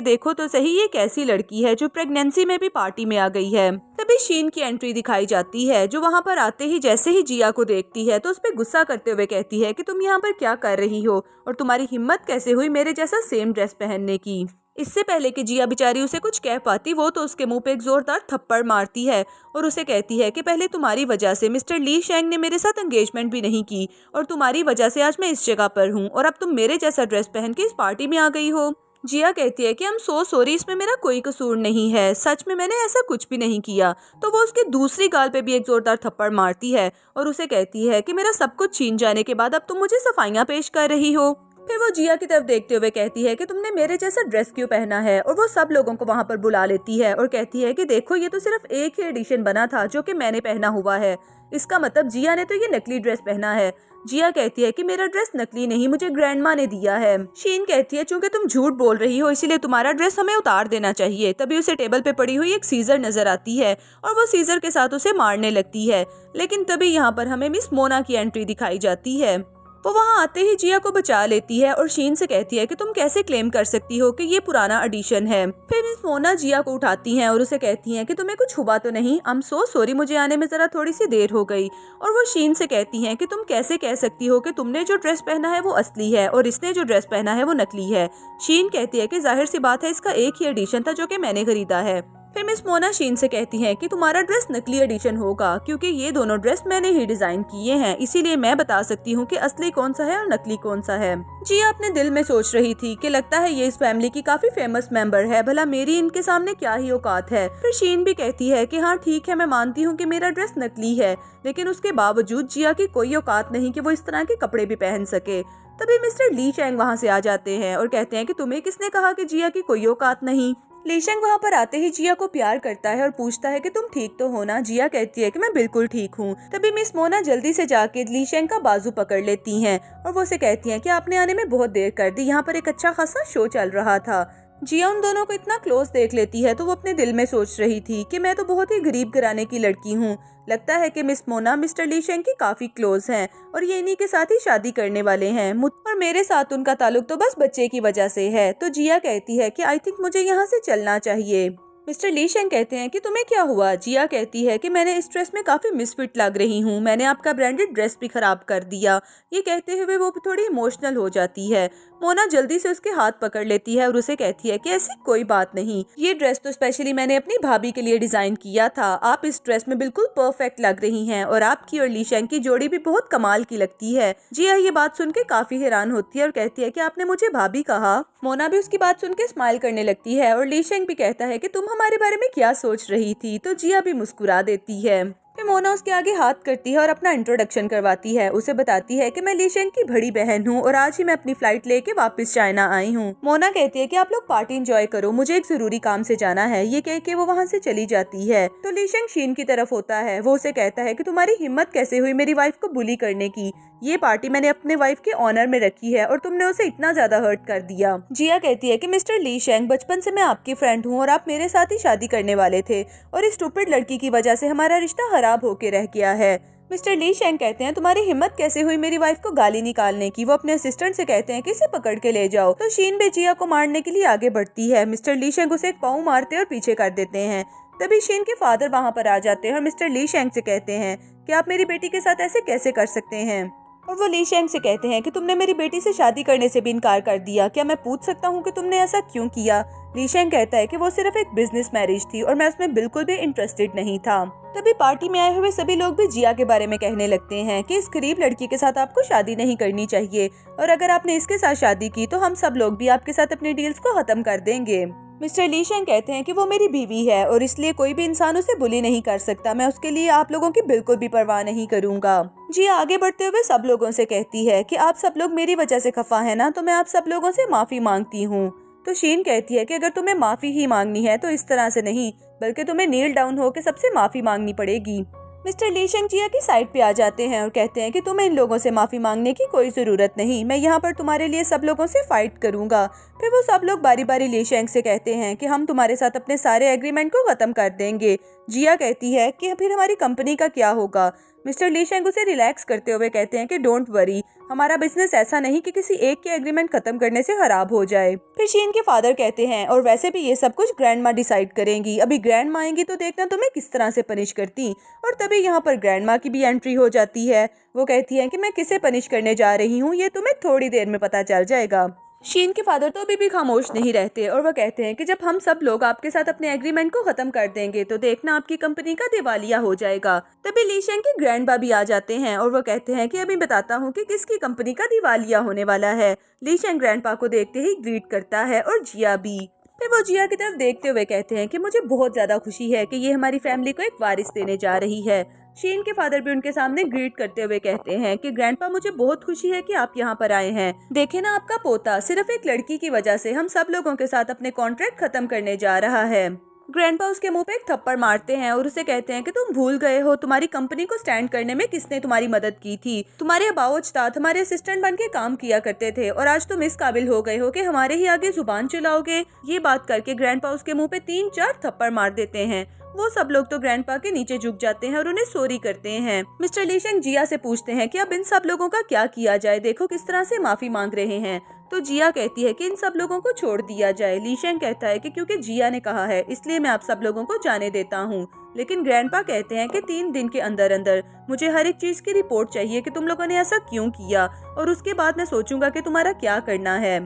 देखो तो सही ये कैसी लड़की है जो प्रेगनेंसी में भी पार्टी में आ गई है। तभी शीन की एंट्री दिखाई जाती है जो वहाँ पर आते ही जैसे ही जिया को देखती है तो उस पर गुस्सा करते हुए कहती है कि तुम यहाँ पर क्या कर रही हो और तुम्हारी हिम्मत कैसे हुई मेरे जैसा सेम ड्रेस पहनने की। इससे पहले कि जिया बेचारी उसे कुछ कह पाती वो तो उसके मुंह पे एक जोरदार थप्पड़ मारती है और उसे कहती है कि पहले तुम्हारी वजह से मिस्टर ली शेंग ने मेरे साथ एंगेजमेंट भी नहीं की और तुम्हारी वजह से आज मैं इस जगह पर हूँ और अब तुम मेरे जैसा ड्रेस पहन के इस पार्टी में आ गई हो। जिया कहती है कि I'm so sorry, इसमें मेरा कोई कसूर नहीं है, सच में मैंने ऐसा कुछ भी नहीं किया। तो वो उसके दूसरी गाल पे भी एक जोरदार थप्पड़ मारती है और उसे कहती है कि मेरा सब कुछ छीन जाने के बाद अब तुम मुझे सफाइयाँ पेश कर रही हो। फिर वो जिया की तरफ देखते हुए कहती है कि तुमने मेरे जैसा ड्रेस क्यों पहना है, और वो सब लोगों को वहाँ पर बुला लेती है और कहती है कि देखो ये तो सिर्फ एक ही एडिशन बना था जो कि मैंने पहना हुआ है, इसका मतलब जिया ने तो ये नकली ड्रेस पहना है। जिया कहती है कि मेरा ड्रेस नकली नहीं, मुझे ग्रैंडमा ने दिया है। शीन कहती है चूंकि तुम झूठ बोल रही हो इसीलिए तुम्हारा ड्रेस हमें उतार देना चाहिए। तभी उसे टेबल पे पड़ी हुई एक सीजर नजर आती है और वो सीजर के साथ उसे मारने लगती है, लेकिन तभी यहाँ पर हमें मिस मोना की एंट्री दिखाई जाती है। वो वहाँ आते ही जिया को बचा लेती है और शीन से कहती है कि तुम कैसे क्लेम कर सकती हो कि ये पुराना एडिशन है। फिर मिस मोना जिया को उठाती हैं और उसे कहती हैं कि तुम्हें कुछ हुआ तो नहीं? I'm so sorry, मुझे आने में जरा थोड़ी सी देर हो गई। और वो शीन से कहती हैं कि तुम कैसे कह सकती हो कि तुमने जो ड्रेस पहना है वो असली है और इसने जो ड्रेस पहना है वो नकली है। शीन कहती है कि जाहिर सी बात है इसका एक ही एडिशन था जो कि मैंने खरीदा है। फिर मिस मोना शीन से कहती हैं कि तुम्हारा ड्रेस नकली एडिशन होगा क्योंकि ये दोनों ड्रेस मैंने ही डिजाइन किए हैं, इसीलिए मैं बता सकती हूँ कि असली कौन सा है और नकली कौन सा है। जिया अपने दिल में सोच रही थी कि लगता है ये इस फैमिली की काफी फेमस मेंबर है, भला मेरी इनके सामने क्या ही औकात है। फिर शीन भी कहती है कि हाँ ठीक है, मैं मानती हूँ कि मेरा ड्रेस नकली है, लेकिन उसके बावजूद जिया की कोई औकात नहीं कि वो इस तरह के कपड़े भी पहन सके। तभी मिस्टर ली शेंग वहाँ से आ जाते हैं और कहते हैं कि तुम्हें किसने कहा कि जिया की कोई औकात नहीं। ली शेंग वहाँ पर आते ही जिया को प्यार करता है और पूछता है कि तुम ठीक तो हो ना? जिया कहती है कि मैं बिल्कुल ठीक हूँ। तभी मिस मोना जल्दी से जाके ली शेंग का बाजू पकड़ लेती हैं और वो उसे कहती हैं कि आपने आने में बहुत देर कर दी, यहाँ पर एक अच्छा खासा शो चल रहा था। जिया उन दोनों को इतना क्लोज देख लेती है तो वो अपने दिल में सोच रही थी कि मैं तो बहुत ही गरीब घराने की लड़की हूँ। लगता है कि मिस मोना मिस्टर ली शेंग की काफी क्लोज हैं और ये इन्हीं के साथ ही शादी करने वाले हैं और मेरे साथ उनका ताल्लुक तो बस बच्चे की वजह से है। तो जिया कहती है कि आई थिंक मुझे यहाँ से चलना चाहिए। मिस्टर ली शेंग कहते हैं कि तुम्हें क्या हुआ? जिया कहती है कि मैंने इस ड्रेस में काफी मिसफिट लग रही हूँ, मैंने आपका ब्रांडेड ड्रेस भी खराब कर दिया। ये कहते हुए वो थोड़ी इमोशनल हो जाती है। मोना जल्दी से उसके हाथ पकड़ लेती है और उसे कहती है कि ऐसी कोई बात नहीं, ये ड्रेस तो स्पेशली मैंने अपनी भाभी के लिए डिजाइन किया था, आप इस ड्रेस में बिल्कुल परफेक्ट लग रही हैं और आपकी और ली शेंग की जोड़ी भी बहुत कमाल की लगती है। जिया ये बात सुन के काफी हैरान होती है और कहती है कि आपने मुझे भाभी कहा? मोना भी उसकी बात सुन के स्माइल करने लगती है और ली शेंग भी कहता है कि तुम हमारे बारे में क्या सोच रही थी? तो जिया भी मुस्कुरा देती है। फिर मोना उसके आगे हाथ करती है और अपना इंट्रोडक्शन करवाती है। उसे बताती है कि मैं ली शेंग की बड़ी बहन हूँ और आज ही मैं अपनी फ्लाइट लेके वापस चाइना आई हूँ। मोना कहती है कि आप लोग पार्टी एंजॉय करो, मुझे एक जरूरी काम से जाना है। ये कह के वो वहाँ से चली जाती है। तो ली शेंग शीन की तरफ होता है, वो उसे कहता है कि तुम्हारी हिम्मत कैसे हुई मेरी वाइफ को बुली करने की? ये पार्टी मैंने अपने वाइफ के ऑनर में रखी है और तुमने उसे इतना ज्यादा हर्ट कर दिया। जिया कहती है कि मिस्टर ली शेंग, बचपन से मैं आपकी फ्रेंड हूँ और आप मेरे साथ ही शादी करने वाले थे और इस स्टूपिड लड़की की वजह से हमारा रिश्ता खराब होके रह गया है। मिस्टर ली शेंग कहते हैं तुम्हारी हिम्मत कैसे हुई मेरी वाइफ को गाली निकालने की? वो अपने असिस्टेंट से कहते हैं कि इसे पकड़ के ले जाओ। तो शीन भी जिया को मारने के लिए आगे बढ़ती है। मिस्टर ली शेंग उसे एक पाँव मारते और पीछे कर देते हैं। तभी शीन के फादर वहाँ पर आ जाते हैं और मिस्टर ली शेंग से कहते हैं कि आप मेरी बेटी के साथ ऐसे कैसे कर सकते हैं? और वो ली शेंग से कहते हैं कि तुमने मेरी बेटी से शादी करने से भी इनकार कर दिया, क्या मैं पूछ सकता हूँ कि तुमने ऐसा क्यों किया? ली शेंग कहता है कि वो सिर्फ एक बिजनेस मैरिज थी और मैं उसमें बिल्कुल भी इंटरेस्टेड नहीं था। तभी पार्टी में आए हुए सभी लोग भी जिया के बारे में कहने लगते हैं कि इस गरीब लड़की के साथ आपको शादी नहीं करनी चाहिए और अगर आपने इसके साथ शादी की तो हम सब लोग भी आपके साथ अपने डील्स को खत्म कर देंगे। मिस्टर ली शेंग कहते हैं कि वो मेरी बीवी है और इसलिए कोई भी इंसान उसे बुली नहीं कर सकता, मैं उसके लिए आप लोगों की बिल्कुल भी परवाह नहीं करूँगा। जिया आगे बढ़ते हुए सब लोगों से कहती है कि आप सब लोग मेरी वजह से खफा है ना, तो मैं आप सब लोगों से माफी मांगती हूँ। तो शीन कहती है कि अगर तुम्हें माफी ही मांगनी है तो इस तरह से नहीं, बल्कि तुम्हें नील डाउन होकर सबसे माफी मांगनी पड़ेगी। मिस्टर ली शेंग जिया की साइड पे आ जाते हैं और कहते हैं कि तुम्हें इन लोगों से माफी मांगने की कोई जरूरत नहीं, मैं यहाँ पर तुम्हारे लिए सब लोगों से फाइट करूंगा। फिर वो सब लोग बारी बारी ली शेंग से कहते हैं कि हम तुम्हारे साथ अपने सारे एग्रीमेंट को खत्म कर देंगे। जिया कहती है कि फिर हमारी कंपनी का क्या होगा। मिस्टर ली शेंग उसे रिलैक्स करते हुए कहते हैं कि डोंट वरी, हमारा बिजनेस ऐसा नहीं कि किसी एक के एग्रीमेंट खत्म करने से खराब हो जाए। फिर शीन के फादर कहते हैं और वैसे भी ये सब कुछ ग्रैंड माँ डिसाइड करेंगी, अभी ग्रैंड माँ आएंगी तो देखना तुम्हें किस तरह से पनिश करती। और तभी यहाँ पर ग्रैंड माँ की भी एंट्री हो जाती है। वो कहती है कि मैं किसे पनिश करने जा रही हूँ ये तुम्हें थोड़ी देर में पता चल जाएगा। शीन के फादर तो अभी भी खामोश नहीं रहते और वो कहते हैं कि जब हम सब लोग आपके साथ अपने एग्रीमेंट को खत्म कर देंगे तो देखना आपकी कंपनी का दिवालिया हो जाएगा। तभी ली शेंग के ग्रैंडपा भी आ जाते हैं और वो कहते हैं कि अभी बताता हूँ कि किसकी कंपनी का दिवालिया होने वाला है। ली शेंग ग्रैंडपा को देखते ही ग्रीट करता है और जिया भी। फिर वो जिया की तरफ देखते हुए कहते हैं कि मुझे बहुत ज्यादा खुशी है कि ये हमारी फैमिली को एक वारिस देने जा रही है। शीन के फादर भी उनके सामने ग्रीट करते हुए कहते हैं कि ग्रैंडपा मुझे बहुत खुशी है कि आप यहाँ पर आए हैं। देखे ना आपका पोता सिर्फ एक लड़की की वजह से हम सब लोगों के साथ अपने कॉन्ट्रैक्ट खत्म करने जा रहा है। ग्रैंडपा उसके मुंह पे एक थप्पड़ मारते हैं और उसे कहते हैं कि तुम भूल गए हो तुम्हारी कंपनी को स्टैंड करने में किसने तुम्हारी मदद की थी। तुम्हारे अबाओ-अजदाद हमारे असिस्टेंट बन के काम किया करते थे और आज तुम इस काबिल हो गए हो कि हमारे ही आगे जुबान चलाओगे। ये बात करके ग्रैंडपा उसके मुंह पे 3-4 थप्पड़ मार देते हैं। वो सब लोग तो ग्रैंडपा के नीचे झुक जाते हैं और उन्हें सॉरी करते हैं। मिस्टर ली शेंग जिया से पूछते हैं कि अब इन सब लोगों का क्या किया जाए, देखो किस तरह से माफी मांग रहे हैं। तो जिया कहती है कि इन सब लोगों को छोड़ दिया जाए। ली शेंग कहता है कि क्योंकि जिया ने कहा है इसलिए मैं आप सब लोगों को जाने देता हूँ। लेकिन ग्रैंडपा कहते हैं कि 3 दिन के अंदर अंदर मुझे हर एक चीज की रिपोर्ट चाहिए कि तुम लोगों ने ऐसा क्यों किया, और उसके बाद मैं सोचूंगा कि तुम्हारा क्या करना है,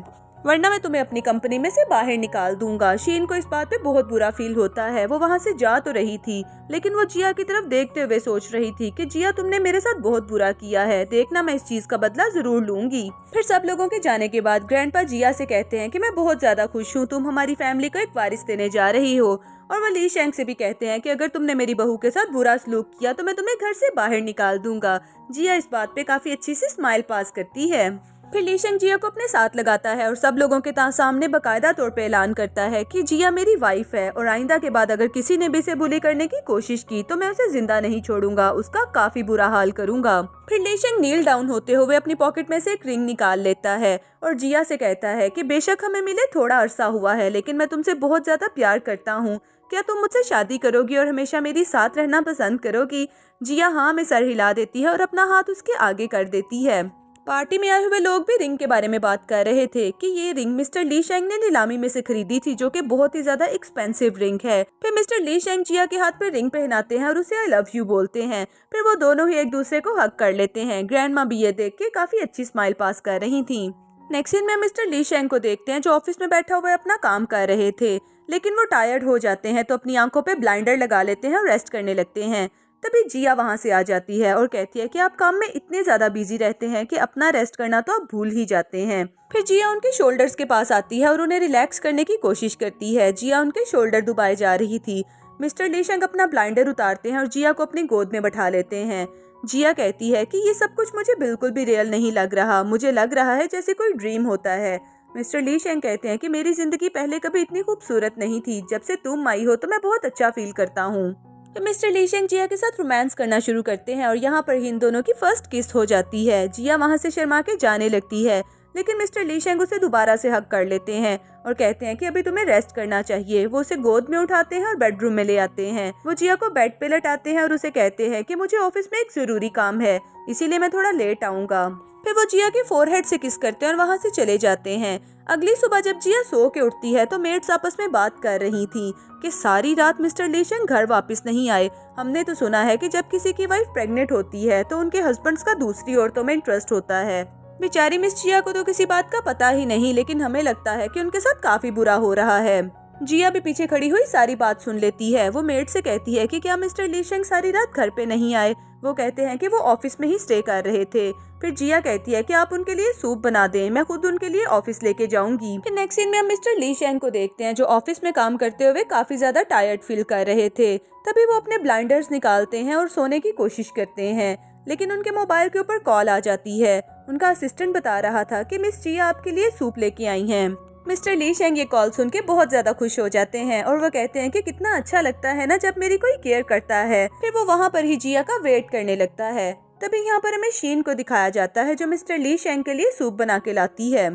वरना मैं तुम्हें अपनी कंपनी में से बाहर निकाल दूंगा। शीन को इस बात पे बहुत बुरा फील होता है। वो वहाँ से जा तो रही थी लेकिन वो जिया की तरफ देखते हुए सोच रही थी कि जिया तुमने मेरे साथ बहुत बुरा किया है, देखना मैं इस चीज का बदला जरूर लूंगी। फिर सब लोगों के जाने के बाद ग्रैंडपा जिया से कहते हैं कि मैं बहुत ज्यादा खुश हूँ, तुम हमारी फैमिली को एक वारिस देने जा रही हो। और वो ली शेंग से भी कहते हैं कि अगर तुमने मेरी बहू के साथ बुरा सलूक किया तो मैं तुम्हें घर से बाहर निकाल दूंगा। जिया इस बात पे काफी अच्छी सी स्माइल पास करती है। फिर ली शेंग जिया को अपने साथ लगाता है और सब लोगों के सामने बकायदा तौर पे ऐलान करता है कि जिया मेरी वाइफ है और आइंदा के बाद अगर किसी ने भी इसे बुली करने की कोशिश की तो मैं उसे जिंदा नहीं छोड़ूंगा, उसका काफी बुरा हाल करूंगा। फिर ली शेंग नील डाउन होते हुए अपनी पॉकेट में से एक रिंग निकाल लेता है और जिया से कहता है कि बेशक हमें मिले थोड़ा अरसा हुआ है लेकिन मैं तुमसे बहुत ज्यादा प्यार करता हूँ, क्या तुम मुझसे शादी करोगी और हमेशा मेरी साथ रहना पसंद करोगी। जिया हाँ में सर हिला देती है और अपना हाथ उसके आगे कर देती है। पार्टी में आए हुए लोग भी रिंग के बारे में बात कर रहे थे कि ये रिंग मिस्टर ली शेंग ने नीलामी में से खरीदी थी, जो कि बहुत ही ज्यादा एक्सपेंसिव रिंग है। फिर मिस्टर ली शेंग जिया के हाथ पर रिंग पहनाते हैं और उसे आई लव यू बोलते हैं। फिर वो दोनों ही एक दूसरे को हक कर लेते हैं। ग्रैंड माँ भी ये देख के काफी अच्छी स्माइल पास कर रही थी। नेक्स्ट सीन में मिस्टर ली शेंग को देखते हैं जो ऑफिस में बैठा हुआ अपना काम कर रहे थे, लेकिन वो टायर्ड हो जाते हैं तो अपनी आंखों पे ब्लाइंडर लगा लेते हैं और रेस्ट करने लगते हैं। तभी जिया वहाँ से आ जाती है और कहती है कि आप काम में इतने ज्यादा बिजी रहते हैं कि अपना रेस्ट करना तो आप भूल ही जाते हैं। फिर जिया उनके शोल्डर्स के पास आती है और उन्हें रिलैक्स करने की कोशिश करती है। जिया उनके शोल्डर दुबाए जा रही थी। मिस्टर ली शेंग अपना ब्लाइंडर उतारते हैं और जिया को अपनी गोद में बैठा लेते हैं। जिया कहती है कि ये सब कुछ मुझे बिल्कुल भी रियल नहीं लग रहा, मुझे लग रहा है जैसे कोई ड्रीम होता है। मिस्टर ली शेंग कहते हैं कि मेरी जिंदगी पहले कभी इतनी खूबसूरत नहीं थी, जब से तुम आई हो तो मैं बहुत अच्छा फील करता हूँ। तो मिस्टर ली शेंग जिया के साथ रोमांस करना शुरू करते हैं और यहाँ पर इन दोनों की फर्स्ट किस हो जाती है। जिया वहाँ से शर्मा के जाने लगती है लेकिन मिस्टर ली शेंग उसे दोबारा से हक कर लेते हैं और कहते हैं कि अभी तुम्हें रेस्ट करना चाहिए। वो उसे गोद में उठाते हैं और बेडरूम में ले आते हैं। वो जिया को बेड पे लटाते हैं और उसे कहते हैं कि मुझे ऑफिस में एक जरूरी काम है, इसीलिए मैं थोड़ा लेट आऊंगा। फिर वो जिया के फोरहेड से किस करते हैं और वहाँ से चले जाते हैं। अगली सुबह जब जिया सो के उठती है तो मेड्स आपस में बात कर रही थी कि सारी रात मिस्टर ली शेंग घर वापस नहीं आए। हमने तो सुना है कि जब किसी की वाइफ प्रेग्नेंट होती है तो उनके हस्बैंड्स का दूसरी औरतों में इंटरेस्ट होता है। बेचारी मिस जिया को तो किसी बात का पता ही नहीं, लेकिन हमें लगता है कि उनके साथ काफी बुरा हो रहा है। जिया भी पीछे खड़ी हुई सारी बात सुन लेती है। वो मेड से कहती है कि क्या मिस्टर ली शेंग सारी रात घर पे नहीं आए। वो कहते हैं कि वो ऑफिस में ही स्टे कर रहे थे। फिर जिया कहती है कि आप उनके लिए सूप बना दें, मैं खुद उनके लिए ऑफिस लेके जाऊंगी। फिर नेक्स्ट सीन में हम मिस्टर ली शेंग को देखते हैं जो ऑफिस में काम करते हुए काफी ज्यादा टायर्ड फील कर रहे थे। तभी वो अपने ब्लाइंडर्स निकालते हैं और सोने की कोशिश करते हैं, लेकिन उनके मोबाइल के ऊपर कॉल आ जाती है। उनका असिस्टेंट बता रहा था कि मिस जिया आपके लिए सूप लेके आई हैं। मिस्टर ली शेंग ये कॉल सुन के बहुत ज्यादा खुश हो जाते हैं और वो कहते हैं कि कितना अच्छा लगता है ना जब मेरी कोई केयर करता है। फिर वो वहाँ पर ही जिया का वेट करने लगता है। तभी यहाँ पर हमें शीन को दिखाया जाता है जो मिस्टर ली शेंग के लिए सूप बना के लाती है।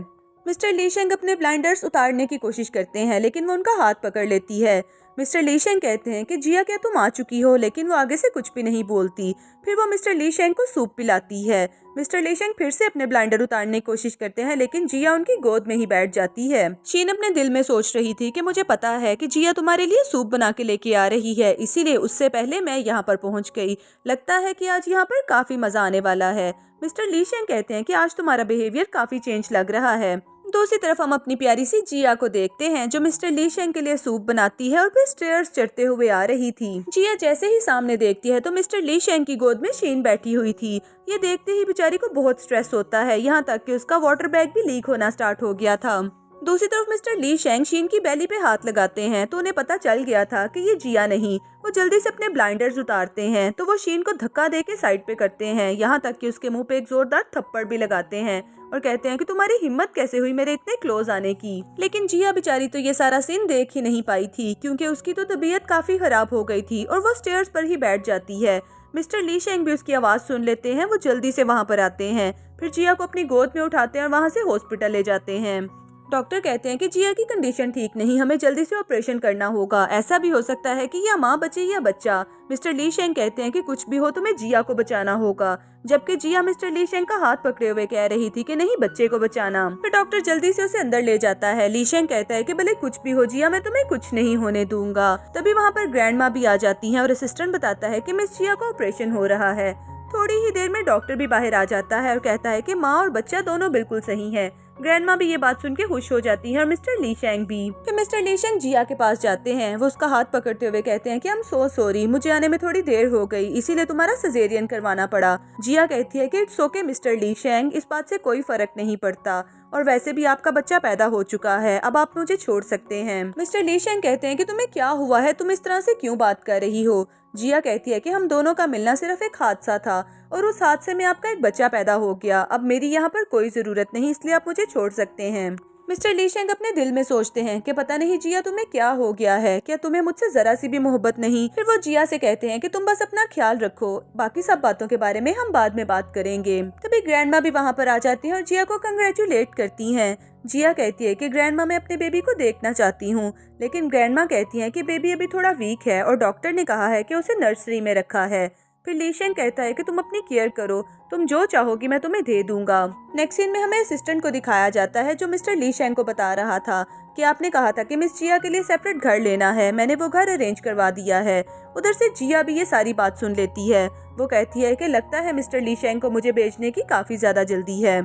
मिस्टर ली शेंग अपने ब्लाइंडर्स उतारने की कोशिश करते हैं लेकिन वो उनका हाथ पकड़ लेती है। मिस्टर ली शेंग कहते हैं कि जिया क्या तुम आ चुकी हो, लेकिन वो आगे से कुछ भी नहीं बोलती। फिर वो मिस्टर ली शेंग को सूप पिलाती है। मिस्टर ली शेंग फिर से अपने ब्लाइंडर उतारने की कोशिश करते हैं लेकिन जिया उनकी गोद में ही बैठ जाती है। शीन अपने दिल में सोच रही थी कि मुझे पता है कि जिया तुम्हारे लिए सूप बना के लेके आ रही है, इसीलिए उससे पहले मैं यहाँ पर पहुँच गई। लगता है कि आज यहाँ पर काफी मजा आने वाला है। मिस्टर ली शेंग कहते हैं कि आज तुम्हारा बिहेवियर काफी चेंज लग रहा है। दूसरी तरफ हम अपनी प्यारी सी जिया को देखते हैं जो मिस्टर ली शेंग के लिए सूप बनाती है और फिर स्टेयर्स चढ़ते हुए आ रही थी। जिया जैसे ही सामने देखती है तो मिस्टर ली शेंग की गोद में शीन बैठी हुई थी। ये देखते ही बेचारी को बहुत स्ट्रेस होता है, यहाँ तक कि उसका वाटर बैग भी लीक होना स्टार्ट हो गया था। दूसरी तरफ मिस्टर ली शेंग शीन की बेली पे हाथ लगाते हैं तो उन्हें पता चल गया था कि ये जिया नहीं। वो जल्दी से अपने ब्लाइंडर्स उतारते हैं तो वो शीन को धक्का दे के साइड पे करते हैं, यहाँ तक कि उसके मुंह पे एक जोरदार थप्पड़ भी लगाते हैं और कहते हैं कि तुम्हारी हिम्मत कैसे हुई मेरे इतने क्लोज आने की। लेकिन जिया बेचारी तो ये सारा सीन देख ही नहीं पाई थी क्योंकि उसकी तो तबीयत काफी खराब हो गई थी और वो स्टेयर्स पर ही बैठ जाती है। मिस्टर ली शेंग भी उसकी आवाज सुन लेते हैं। वो जल्दी से वहाँ पर आते हैं, फिर जिया को अपनी गोद में उठाते हैं और वहाँ से हॉस्पिटल ले जाते हैं। डॉक्टर कहते हैं कि जिया की कंडीशन ठीक नहीं, हमें जल्दी से ऑपरेशन करना होगा। ऐसा भी हो सकता है कि या माँ बचे या बच्चा। मिस्टर ली शेंग कहते हैं कि कुछ भी हो तुम्हें जिया को बचाना होगा, जबकि जिया मिस्टर ली शेंग का हाथ पकड़े हुए कह रही थी कि नहीं, बच्चे को बचाना। फिर डॉक्टर जल्दी से उसे अंदर ले जाता है। ली शेंग कहता है कि भले कुछ भी हो जिया, मैं तुम्हें कुछ नहीं होने दूंगा। तभी वहाँ पर ग्रैंड माँ भी आ जाती है और असिस्टेंट बताता है कि मिस जिया का ऑपरेशन हो रहा है। थोड़ी ही देर में डॉक्टर भी बाहर आ जाता है और कहता है कि माँ और बच्चा दोनों बिल्कुल सही है। ग्रैंडमा भी ये बात सुन के खुश हो जाती है और मिस्टर ली शेंग भी। फिर मिस्टर ली शेंग जिया के पास जाते हैं। वो उसका हाथ पकड़ते हुए कहते हैं कि आई एम सो सॉरी, मुझे आने में थोड़ी देर हो गई, इसीलिए तुम्हारा सिजेरियन करवाना पड़ा। जिया कहती है कि इट्स ओके मिस्टर ली शेंग, इस बात से कोई फर्क नहीं पड़ता और वैसे भी आपका बच्चा पैदा हो चुका है, अब आप मुझे छोड़ सकते हैं। मिस्टर ली शेंग कहते हैं कि तुम्हें क्या हुआ है, तुम इस तरह से क्यों बात कर रही हो। जिया कहती है कि हम दोनों का मिलना सिर्फ एक हादसा था और उस हादसे में आपका एक बच्चा पैदा हो गया। अब मेरी यहाँ पर कोई जरूरत नहीं, इसलिए आप मुझे छोड़ सकते हैं। मिस्टर ली शेंग अपने दिल में सोचते हैं कि पता नहीं जिया तुम्हें क्या हो गया है, क्या तुम्हें मुझसे जरा सी भी मोहब्बत नहीं। फिर वो जिया से कहते हैं कि तुम बस अपना ख्याल रखो, बाकी सब बातों के बारे में हम बाद में बात करेंगे। तभी ग्रैंडमा भी वहाँ पर आ जाती है और जिया को कंग्रेचुलेट करती हैं। जिया कहती है कि ग्रैंडमा, मैं अपने बेबी को देखना चाहती हूँ, लेकिन ग्रैंडमा कहती है कि बेबी अभी थोड़ा वीक है और डॉक्टर ने कहा है कि उसे नर्सरी में रखा है। फिर ली शेंग कहता है कि तुम अपनी केयर करो, तुम जो चाहोगी मैं तुम्हें दे दूंगा। नेक्स्ट सीन में हमें असिस्टेंट को दिखाया जाता है जो मिस्टर ली शेंग को बता रहा था कि आपने कहा था कि मिस जिया के लिए सेपरेट घर लेना है, मैंने वो घर अरेंज करवा दिया है। उधर से जिया भी ये सारी बात सुन लेती है। वो कहती है कि लगता है मिस्टर ली शेंग को मुझे भेजने की काफी ज्यादा जल्दी है।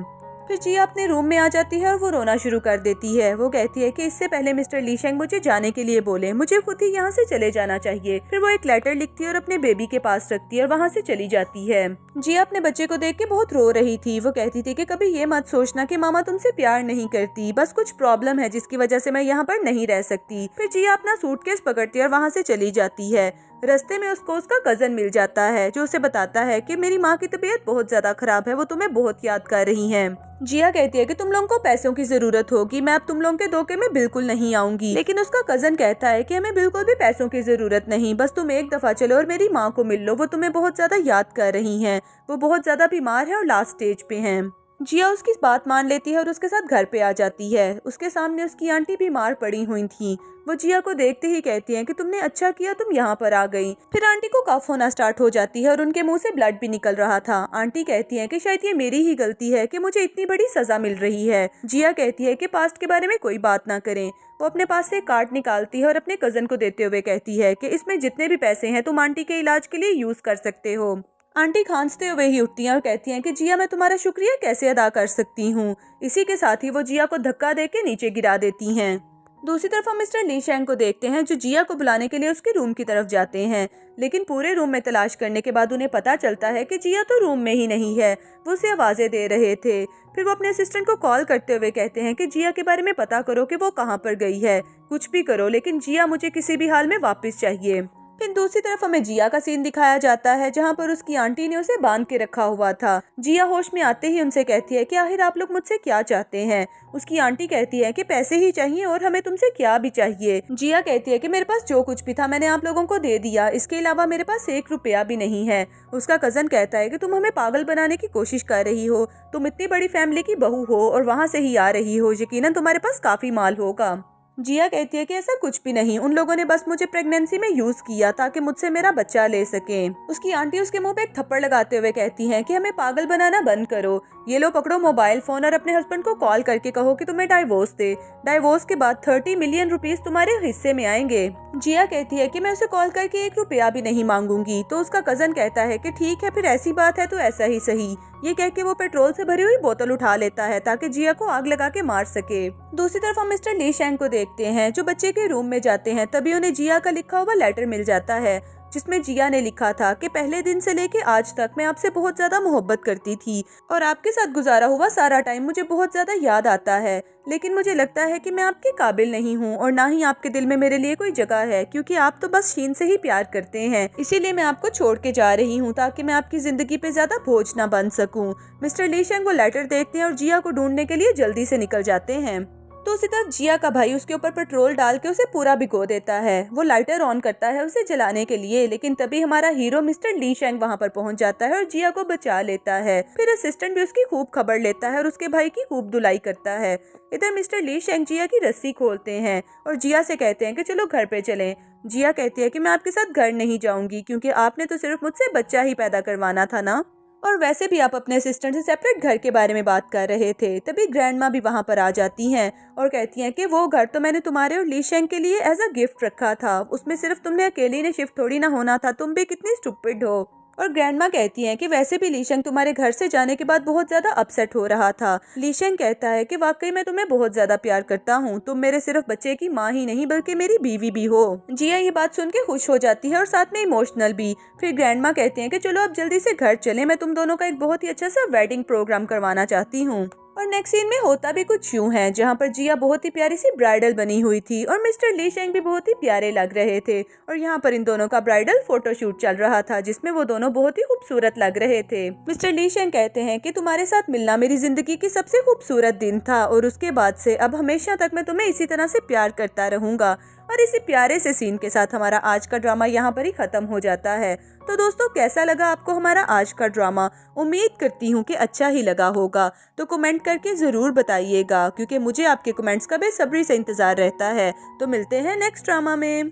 फिर जिया अपने रूम में आ जाती है और वो रोना शुरू कर देती है। वो कहती है कि इससे पहले मिस्टर ली शेंग मुझे जाने के लिए बोले, मुझे खुद ही यहाँ से चले जाना चाहिए। फिर वो एक लेटर लिखती है और अपने बेबी के पास रखती है और वहाँ से चली जाती है। जिया अपने बच्चे को देख के बहुत रो रही थी। वो कहती थी कि कभी ये मत सोचना कि मामा तुमसे प्यार नहीं करती, बस कुछ प्रॉब्लम है जिसकी वजह से मैं यहाँ पर नहीं रह सकती। फिर जिया अपना सूटकेस पकड़ती है और वहाँ से चली जाती है। रास्ते में उसको उसका कजन मिल जाता है जो उसे बताता है कि मेरी माँ की तबीयत बहुत ज्यादा खराब है, वो तुम्हें बहुत याद कर रही हैं। जिया कहती है कि तुम लोगों को पैसों की जरूरत होगी, मैं अब तुम लोगों के धोखे में बिल्कुल नहीं आऊंगी। लेकिन उसका कजन कहता है कि हमें बिल्कुल भी पैसों की जरूरत नहीं, बस तुम एक दफा चलो और मेरी माँ को मिल लो, वो तुम्हें बहुत ज्यादा याद कर रही हैं, वो बहुत ज्यादा बीमार है और लास्ट स्टेज पे हैं। जिया उसकी बात मान लेती है और उसके साथ घर पे आ जाती है। उसके सामने उसकी आंटी बीमार पड़ी हुई थी। वो जिया को देखते ही कहती हैं कि तुमने अच्छा किया तुम यहाँ पर आ गई। फिर आंटी को कफ होना स्टार्ट हो जाती है और उनके मुंह से ब्लड भी निकल रहा था। आंटी कहती हैं कि शायद ये मेरी ही गलती है कि मुझे इतनी बड़ी सजा मिल रही है। जिया कहती है कि पास्ट के बारे में कोई बात ना करें। वो अपने पास से एक कार्ड निकालती है और अपने कजन को देते हुए कहती है कि इसमें जितने भी पैसे हैं तुम आंटी के इलाज के लिए यूज कर सकते हो। आंटी खांसते हुए ही उठती हैं और कहती हैं कि जिया मैं तुम्हारा शुक्रिया कैसे अदा कर सकती हूँ। इसी के साथ ही वो जिया को धक्का देके नीचे गिरा देती हैं। दूसरी तरफ हम मिस्टर ली शेंग को देखते हैं जो जिया को बुलाने के लिए उसके रूम की तरफ जाते हैं, लेकिन पूरे रूम में तलाश करने के बाद उन्हें पता चलता है कि जिया तो रूम में ही नहीं है। वो उसे आवाजें दे रहे थे। फिर वो अपने असिस्टेंट को कॉल करते हुए कहते हैं कि जिया के बारे में पता करो कि वो कहाँ पर गई है, कुछ भी करो लेकिन जिया मुझे किसी भी हाल में वापस चाहिए। फिर दूसरी तरफ हमें जिया का सीन दिखाया जाता है जहाँ पर उसकी आंटी ने उसे बांध के रखा हुआ था। जिया होश में आते ही उनसे कहती है कि आखिर आप लोग मुझसे क्या चाहते हैं। उसकी आंटी कहती है कि पैसे ही चाहिए और हमें तुमसे क्या भी चाहिए। जिया कहती है कि मेरे पास जो कुछ भी था मैंने आप लोगों को दे दिया, इसके अलावा मेरे पास 1 रुपया भी नहीं है। उसका कजन कहता है कि तुम हमें पागल बनाने की कोशिश कर रही हो, तुम इतनी बड़ी फैमिली की बहू हो और वहाँ से ही आ रही हो, यकीनन तुम्हारे पास काफी माल होगा। जिया कहती है कि ऐसा कुछ भी नहीं, उन लोगों ने बस मुझे प्रेगनेंसी में यूज किया ताकि मुझसे मेरा बच्चा ले सके। उसकी आंटी उसके मुंह पे एक थप्पड़ लगाते हुए कहती है कि हमें पागल बनाना बंद करो, ये लो पकड़ो मोबाइल फोन और अपने हस्बैंड को कॉल करके कहो कि तुम्हें डाइवोर्स दे। डाइवोर्स के बाद 30 मिलियन रुपीस तुम्हारे हिस्से में आएंगे। जिया कहती है कि मैं उसे कॉल करके 1 रुपया भी नहीं मांगूंगी। तो उसका कजन कहता है कि ठीक है, फिर ऐसी बात है तो ऐसा ही सही। ये कह के वो पेट्रोल से भरी हुई बोतल उठा लेता है ताकि जिया को आग लगा के मार सके। दूसरी तरफ हम मिस्टर ली शेंग को देखते हैं जो बच्चे के रूम में जाते हैं। तभी उन्हें जिया का लिखा हुआ लेटर मिल जाता है जिसमें जिया ने लिखा था कि पहले दिन से लेके आज तक मैं आपसे बहुत ज्यादा मोहब्बत करती थी और आपके साथ गुजारा हुआ सारा टाइम मुझे बहुत ज्यादा याद आता है, लेकिन मुझे लगता है कि मैं आपके काबिल नहीं हूँ और ना ही आपके दिल में मेरे लिए कोई जगह है, क्योंकि आप तो बस शीन से ही प्यार करते हैं। इसीलिए मैं आपको छोड़ के जा रही हूँ ताकि मैं आपकी जिंदगी पे ज्यादा बोझ ना बन सकूँ। मिस्टर ली शेंग वो लेटर देखते हैं और जिया को ढूंढने के लिए जल्दी से निकल जाते हैं। तो उसी तरफ जिया का भाई उसके ऊपर पेट्रोल डाल के उसे पूरा भिगो देता है। वो लाइटर ऑन करता है उसे जलाने के लिए, लेकिन तभी हमारा हीरो मिस्टर ली शेंग वहाँ पर पहुँच जाता है और जिया को बचा लेता है। फिर असिस्टेंट भी उसकी खूब खबर लेता है और उसके भाई की खूब धुलाई करता है। इधर मिस्टर ली शेंग जिया की रस्सी खोलते हैं और जिया से कहते हैं कि चलो घर पे चलें। जिया कहती है कि मैं आपके साथ घर नहीं जाऊंगी क्योंकि आपने तो सिर्फ मुझसे बच्चा ही पैदा करवाना था ना, और वैसे भी आप अपने असिस्टेंट से सेपरेट घर के बारे में बात कर रहे थे। तभी ग्रैंड माँ भी वहाँ पर आ जाती हैं और कहती हैं कि वो घर तो मैंने तुम्हारे और ली शेंग के लिए एज अ गिफ्ट रखा था, उसमें सिर्फ तुमने अकेली ने शिफ्ट थोड़ी ना होना था, तुम भी कितनी स्टूपिड हो। और ग्रैंड माँ कहती हैं कि वैसे भी ली शेंग तुम्हारे घर से जाने के बाद बहुत ज्यादा अपसेट हो रहा था। ली शेंग कहता है कि वाकई मैं तुम्हें बहुत ज्यादा प्यार करता हूँ, तुम मेरे सिर्फ बच्चे की माँ ही नहीं बल्कि मेरी बीवी भी हो। जिया ये बात सुन के खुश हो जाती है और साथ में इमोशनल भी। फिर ग्रैंड माँ कहती हैं कि चलो अब जल्दी से घर चले, मैं तुम दोनों का एक बहुत ही अच्छा सा वेडिंग प्रोग्राम करवाना चाहती हूँ। और नेक्स्ट सीन में होता भी कुछ यूं है जहाँ पर जिया बहुत ही प्यारी सी ब्राइडल बनी हुई थी और मिस्टर ली शेंग भी बहुत ही प्यारे लग रहे थे और यहाँ पर इन दोनों का ब्राइडल फोटोशूट चल रहा था जिसमें वो दोनों बहुत ही खूबसूरत लग रहे थे। मिस्टर ली शेंग कहते हैं कि तुम्हारे साथ मिलना मेरी जिंदगी की सबसे खूबसूरत दिन था और उसके बाद से अब हमेशा तक मैं तुम्हें इसी तरह से प्यार करता रहूंगा। और इसी प्यारे से सीन के साथ हमारा आज का ड्रामा यहाँ पर ही खत्म हो जाता है। तो दोस्तों कैसा लगा आपको हमारा आज का ड्रामा? उम्मीद करती हूँ कि अच्छा ही लगा होगा, तो कमेंट करके जरूर बताइएगा क्योंकि मुझे आपके कमेंट्स का बेसब्री से इंतजार रहता है। तो मिलते हैं नेक्स्ट ड्रामा में।